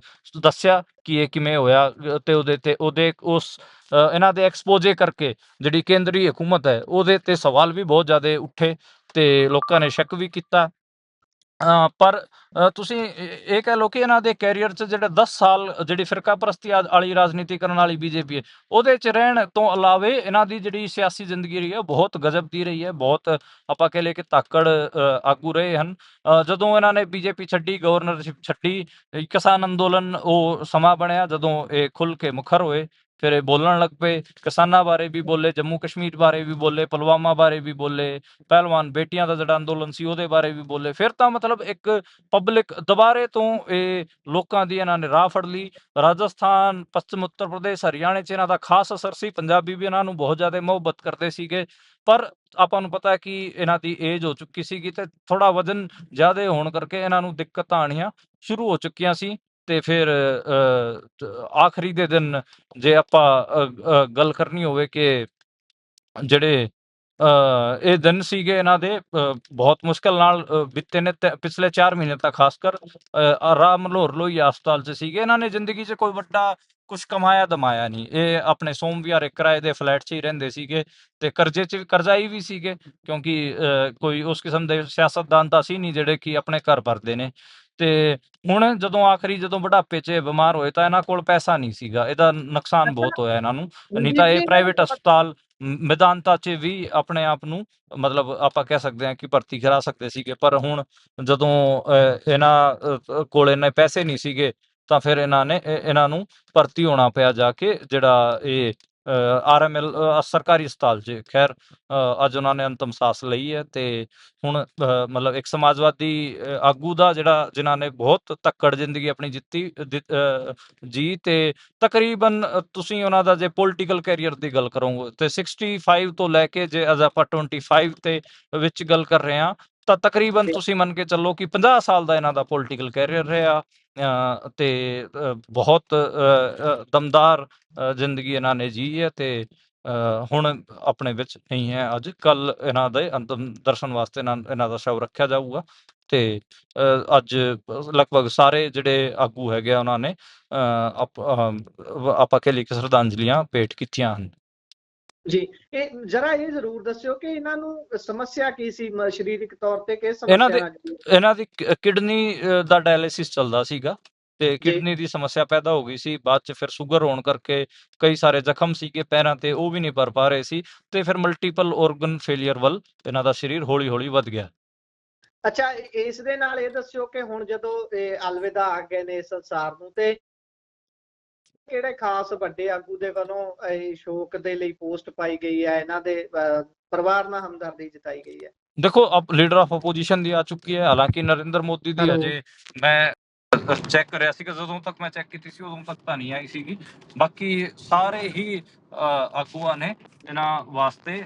ਦੱਸਿਆ ਕਿ ਇਹ ਕਿਵੇਂ ਹੋਇਆ। ਤੇ ਉਹਦੇ ਇਹਨਾਂ ਦੇ ਐਕਸਪੋਜੇ ਕਰਕੇ ਜਿਹੜੀ ਕੇਂਦਰੀ ਹਕੂਮਤ ਹੈ, ਉਹਦੇ ਤੇ ਸਵਾਲ ਵੀ ਬਹੁਤ ਜ਼ਿਆਦਾ ਉੱਠੇ ਤੇ ਲੋਕਾਂ ਨੇ ਸ਼ੱਕ ਵੀ ਕੀਤਾ। ਪਰ ਤੁਸੀਂ ਇਹ ਕਹਿ ਲਓ ਕਿ ਇਹਨਾਂ ਦੇ ਕੈਰੀਅਰ 'ਚ ਜਿਹੜੇ 10 ਸਾਲ ਜਿਹੜੀ ਫਿਰਕਾਪ੍ਰਸਤੀ ਵਾਲੀ ਰਾਜਨੀਤੀ ਕਰਨ ਵਾਲੀ ਬੀਜੇਪੀ ਹੈ, ਉਹਦੇ 'ਚ ਰਹਿਣ ਤੋਂ ਇਲਾਵੇ ਇਹਨਾਂ ਦੀ ਜਿਹੜੀ ਸਿਆਸੀ ਜ਼ਿੰਦਗੀ ਰਹੀ ਹੈ, ਬਹੁਤ ਗਜ਼ਬ ਦੀ ਰਹੀ ਹੈ। ਬਹੁਤ ਆਪਾਂ ਕਹਿ ਲਈਏ ਕਿ ਧਾਕੜ ਆਗੂ ਰਹੇ ਹਨ। ਜਦੋਂ ਇਹਨਾਂ ਨੇ ਬੀਜੇਪੀ ਛੱਡੀ, ਗਵਰਨਰਸ਼ਿਪ ਛੱਡੀ, ਕਿਸਾਨ ਅੰਦੋਲਨ ਉਹ ਸਮਾਂ ਬਣਿਆ ਜਦੋਂ ਇਹ ਖੁੱਲ ਕੇ ਮੁਖਰ ਹੋਏ। ਫਿਰ ਇਹ ਬੋਲਣ ਲੱਗ ਪਏ, ਕਿਸਾਨਾਂ ਬਾਰੇ ਵੀ ਬੋਲੇ, ਜੰਮੂ ਕਸ਼ਮੀਰ ਬਾਰੇ ਵੀ ਬੋਲੇ, ਪੁਲਵਾਮਾ ਬਾਰੇ ਵੀ ਬੋਲੇ, ਪਹਿਲਵਾਨ ਬੇਟੀਆਂ ਦਾ ਜਿਹੜਾ ਅੰਦੋਲਨ ਸੀ ਉਹਦੇ ਬਾਰੇ ਵੀ ਬੋਲੇ। ਫਿਰ ਤਾਂ ਮਤਲਬ ਇੱਕ ਪਬਲਿਕ ਦੁਬਾਰੇ ਤੋਂ ਇਹ ਲੋਕਾਂ ਦੀ ਇਹਨਾਂ ਨੇ ਰਾਹ ਫੜ ਲਈ। ਰਾਜਸਥਾਨ, ਪੱਛਮ ਉੱਤਰ ਪ੍ਰਦੇਸ਼, ਹਰਿਆਣੇ 'ਚ ਇਹਨਾਂ ਦਾ ਖਾਸ ਅਸਰ ਸੀ। ਪੰਜਾਬੀ ਵੀ ਇਹਨਾਂ ਨੂੰ ਬਹੁਤ ਜ਼ਿਆਦਾ ਮੁਹੱਬਤ ਕਰਦੇ ਸੀਗੇ। ਪਰ ਆਪਾਂ ਨੂੰ ਪਤਾ ਹੈ ਕਿ ਇਹਨਾਂ ਦੀ ਏਜ ਹੋ ਚੁੱਕੀ ਸੀਗੀ ਤੇ ਥੋੜਾ ਵਜ਼ਨ ਜ਼ਿਆਦਾ ਹੋਣ ਕਰਕੇ ਇਹਨਾਂ ਨੂੰ ਦਿੱਕਤਾਂ ਆਉਣੀਆਂ ਸ਼ੁਰੂ ਹੋ ਚੁੱਕੀਆਂ ਸੀ। ਤੇ ਫਿਰ ਆਖਰੀ ਦੇ ਦਿਨ ਜੇ ਆਪਾਂ ਗੱਲ ਕਰਨੀ ਹੋਵੇ ਕਿ ਜਿਹੜੇ ਇਹ ਦਿਨ ਸੀਗੇ ਇਹਨਾਂ ਦੇ ਬਹੁਤ ਮੁਸ਼ਕਲ ਨਾਲ ਬੀਤੇ ਨੇ। ਪਿਛਲੇ 4 ਮਹੀਨੇ ਤੱਕ ਖਾਸ ਕਰ ਆਰਾਮ ਮਲੋਰ ਲੋਹੀਆ ਹਸਪਤਾਲ 'ਚ ਸੀਗੇ। ਇਹਨਾਂ ਨੇ ਜ਼ਿੰਦਗੀ 'ਚ ਕੋਈ ਵੱਡਾ ਕੁਛ ਕਮਾਇਆ ਦਮਾਇਆ ਨਹੀਂ। ਇਹ ਆਪਣੇ ਸੋਮ ਵਿਹਾਰ ਕਿਰਾਏ ਦੇ ਫਲੈਟ 'ਚ ਹੀ ਰਹਿੰਦੇ ਸੀਗੇ ਤੇ ਕਰਜ਼ਾਈ ਵੀ ਸੀਗੇ, ਕਿਉਂਕਿ ਕੋਈ ਉਸ ਕਿਸਮ ਦੇ ਸਿਆਸਤਦਾਨ ਤਾਂ ਸੀ ਨਹੀਂ ਜਿਹੜੇ ਕਿ ਆਪਣੇ ਘਰ ਭਰਦੇ ਨੇ। ਤੇ ਹੁਣ ਜਦੋਂ ਬੁਢਾਪੇ 'ਚ ਬਿਮਾਰ ਹੋਏ ਤਾਂ ਇਹਨਾਂ ਕੋਲ ਪੈਸਾ ਨਹੀਂ ਸੀਗਾ। ਇਹਦਾ ਨੁਕਸਾਨ ਬਹੁਤ ਹੋਇਆ ਇਹਨਾਂ ਨੂੰ। ਨਹੀਂ ਤਾਂ ਇਹ ਪ੍ਰਾਈਵੇਟ ਹਸਪਤਾਲ ਮੈਦਾਨਤਾ 'ਚ ਵੀ ਆਪਣੇ ਆਪ ਨੂੰ ਮਤਲਬ ਆਪਾਂ ਕਹਿ ਸਕਦੇ ਹਾਂ ਕਿ ਭਰਤੀ ਕਰਾ ਸਕਦੇ ਸੀਗੇ, ਪਰ ਹੁਣ ਜਦੋਂ ਇਹਨਾਂ ਕੋਲ ਇੰਨੇ ਪੈਸੇ ਨਹੀਂ ਸੀਗੇ ਤਾਂ ਫਿਰ ਇਹਨਾਂ ਨੂੰ ਭਰਤੀ ਹੋਣਾ ਪਿਆ ਜਾ ਕੇ, ਜਿਹੜਾ ਇਹ RML ਸਰਕਾਰੀ ਹਸਪਤਾਲ 'ਚ। ਖੈਰ ਅੱਜ ਉਹਨਾਂ ਨੇ ਅੰਤਮ ਸਾਸ ਲਈ ਹੈ, ਤੇ ਹੁਣ ਮਤਲਬ ਇੱਕ ਸਮਾਜਵਾਦੀ ਆਗੂ ਦਾ ਜਿਹੜਾ ਜਿਨ੍ਹਾਂ ਨੇ ਬਹੁਤ ਧੱਕੜ ਜ਼ਿੰਦਗੀ ਆਪਣੀ ਜੀ, ਤੇ ਤਕਰੀਬਨ ਤੁਸੀਂ ਉਹਨਾਂ ਦਾ ਜੇ ਪੋਲੀਟੀਕਲ ਕੈਰੀਅਰ ਦੀ ਗੱਲ ਕਰੋਗੇ ਤੇ 65 ਤੋਂ ਲੈ ਕੇ, ਜੇ ਅੱਜ ਆਪਾਂ 25 ਤੇ ਵਿੱਚ ਗੱਲ ਕਰ ਰਹੇ ਹਾਂ, ਤਾਂ ਤਕਰੀਬਨ ਤੁਸੀਂ ਮੰਨ ਕੇ ਚੱਲੋ ਕਿ 50 ਸਾਲ ਦਾ ਇਹਨਾਂ ਦਾ ਪੋਲੀਟੀਕਲ ਕੈਰੀਅਰ ਰਿਹਾ। ਤੇ ਬਹੁਤ ਦਮਦਾਰ ਜ਼ਿੰਦਗੀ ਇਹਨਾਂ ਨੇ ਜੀ ਹੈ, ਤੇ ਹੁਣ ਆਪਣੇ ਵਿੱਚ ਨਹੀਂ ਹੈ। ਅੱਜ ਕੱਲ ਇਹਨਾਂ ਦੇ ਅੰਤਮ ਦਰਸ਼ਨ ਵਾਸਤੇ ਇਹਨਾਂ ਦਾ ਸ਼ਵ ਰੱਖਿਆ ਜਾਊਗਾ, ਤੇ ਅੱਜ ਲਗਭਗ ਸਾਰੇ ਜਿਹੜੇ ਆਗੂ ਹੈਗੇ ਆ ਉਹਨਾਂ ਨੇ ਆਪਾਂ ਕਹਿ ਲਈਏ ਕਿ ਸ਼ਰਧਾਂਜਲੀਆਂ ਭੇਟ ਕੀਤੀਆਂ ਹਨ। ਜੀ, ਇਹ ਜਰਾ ਇਹ ਜ਼ਰੂਰ ਦੱਸਿਓ ਕਿ ਇਹਨਾਂ ਨੂੰ ਸਮੱਸਿਆ ਕੀ ਸੀ ਸਰੀਰਕ ਤੌਰ ਤੇ, ਕਿਸ ਸਮੱਸਿਆ ਨਾਲ? ਇਹਨਾਂ ਦੀ ਕਿਡਨੀ ਦਾ ਡਾਇਲਿਸਿਸ ਚੱਲਦਾ ਸੀਗਾ, ਤੇ ਕਿਡਨੀ ਦੀ ਸਮੱਸਿਆ ਪੈਦਾ ਹੋ ਗਈ ਸੀ। ਬਾਅਦ ਚ ਫਿਰ ਸ਼ੂਗਰ ਹੋਣ ਕਰਕੇ ਕਈ ਸਾਰੇ ਜ਼ਖਮ ਸੀਗੇ ਪੈਰਾਂ ਤੇ, ਉਹ ਵੀ ਨਹੀਂ ਭਰ ਪਾ ਰਹੇ ਸੀ, ਤੇ ਫਿਰ ਮਲਟੀਪਲ ਆਰਗਨ ਫੇਲਿਅਰ ਵੱਲ ਇਹਨਾਂ ਦਾ ਸਰੀਰ ਹੌਲੀ ਹੌਲੀ ਵੱਧ ਗਿਆ। ਅੱਛਾ, ਇਸ ਦੇ ਨਾਲ ਇਹ ਦੱਸਿਓ ਕਿ ਹੁਣ ਜਦੋਂ ਇਹ ਅਲਵਿਦਾ ਆ ਗਏ ਨੇ ਇਸ ਸੰਸਾਰ ਨੂੰ, ਤੇ ਕਿਹੜੇ ਖਾਸ ਵੱਡੇ ਆਗੂ ਦੇ ਵੱਲੋਂ ਇਹ ਸ਼ੋਕ ਦੇ ਲਈ ਪੋਸਟ ਪਾਈ ਗਈ ਹੈ, ਇਹਨਾਂ ਦੇ ਪਰਿਵਾਰ ਨਾਲ ਹਮਦਰਦੀ ਜਤਾਈ ਗਈ ਹੈ? ਦੇਖੋ, अब ਲੀਡਰ ਆਫ ਆਪੋਜੀਸ਼ਨ ਦੀ ਆ ਚੁੱਕੀ ਹੈ, ਹਾਲਾਂਕਿ ਨਰਿੰਦਰ ਮੋਦੀ ਦੀ ਅਜੇ ਮੈਂ ਚੈੱਕ ਕਰਿਆ ਸੀ ਕਿ ਜਦੋਂ ਤੱਕ ਮੈਂ ਚੈੱਕ ਕੀਤੀ ਸੀ ਉਦੋਂ ਤੱਕ ਤਾਂ ਨਹੀਂ ਆਈ ਸੀਗੀ। ਬਾਕੀ ਸਾਰੇ ਹੀ ਆਗੂਆਂ ਨੇ ਇਹਨਾਂ ਵਾਸਤੇ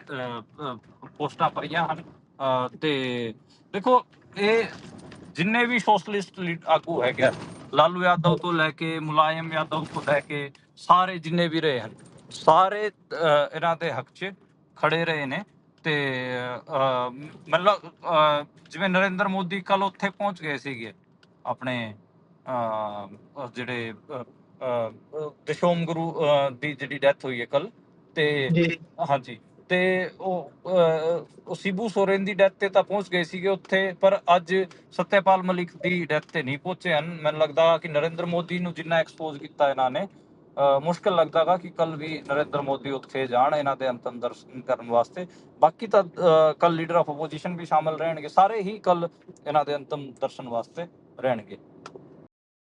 ਪੋਸਟਾਂ ਭਰੀਆਂ ਹਨ। ਤੇ ਦੇਖੋ, ਇਹ ਜਿੰਨੇ ਵੀ ਸੋਸ਼ਲਿਸਟ ਆਗੂ ਹੈਗੇ, ਲਾਲੂ ਯਾਦਵ ਤੋਂ ਲੈ ਕੇ ਮੁਲਾਇਮ ਯਾਦਵ ਤੋਂ ਲੈ ਕੇ ਸਾਰੇ ਜਿੰਨੇ ਵੀ ਰਹੇ ਹਨ, ਸਾਰੇ ਇਹਨਾਂ ਦੇ ਹੱਕ 'ਚ ਖੜੇ ਰਹੇ ਨੇ। ਤੇ ਮਤਲਬ ਜਿਵੇਂ ਨਰਿੰਦਰ ਮੋਦੀ ਕੱਲ ਉੱਥੇ ਪਹੁੰਚ ਗਏ ਸੀਗੇ ਆਪਣੇ ਜਿਹੜੇ ਦਸ਼ੋਮ ਗੁਰੂ ਦੀ ਜਿਹੜੀ ਡੈਥ ਹੋਈ ਹੈ ਕੱਲ, ਤੇ ਹਾਂਜੀ, ਤੇ ਉਹ ਸਿਬੂ ਸੋਰੇਨ ਦੀ ਡੈਥ ਤੇ ਤਾਂ ਪਹੁੰਚ ਗਏ ਸੀਗੇ ਉੱਥੇ, ਪਰ ਅੱਜ ਸਤਿਆਪਾਲ ਮਲਿਕ ਦੀ ਡੈਥ ਤੇ ਨਹੀਂ ਪਹੁੰਚੇ ਹਨ। ਮੈਨੂੰ ਲੱਗਦਾ ਕਿ ਨਰਿੰਦਰ ਮੋਦੀ ਨੂੰ ਜਿੰਨਾ ਐਕਸਪੋਜ਼ ਕੀਤਾ ਇਹਨਾਂ ਨੇ, ਮੁਸ਼ਕਿਲ ਲੱਗਦਾ ਗਾ ਕਿ ਕੱਲ ਵੀ ਨਰਿੰਦਰ ਮੋਦੀ ਉੱਥੇ ਜਾਣ ਇਹਨਾਂ ਦੇ ਅੰਤਮ ਦਰਸ਼ਨ ਕਰਨ ਵਾਸਤੇ। ਬਾਕੀ ਤਾਂ ਕੱਲ ਲੀਡਰ ਆਫ ਆਪੋਜੀਸ਼ਨ ਵੀ ਸ਼ਾਮਲ ਰਹਿਣਗੇ, ਸਾਰੇ ਹੀ ਕੱਲ ਇਹਨਾਂ ਦੇ ਅੰਤਮ ਦਰਸ਼ਨ ਵਾਸਤੇ ਰਹਿਣਗੇ।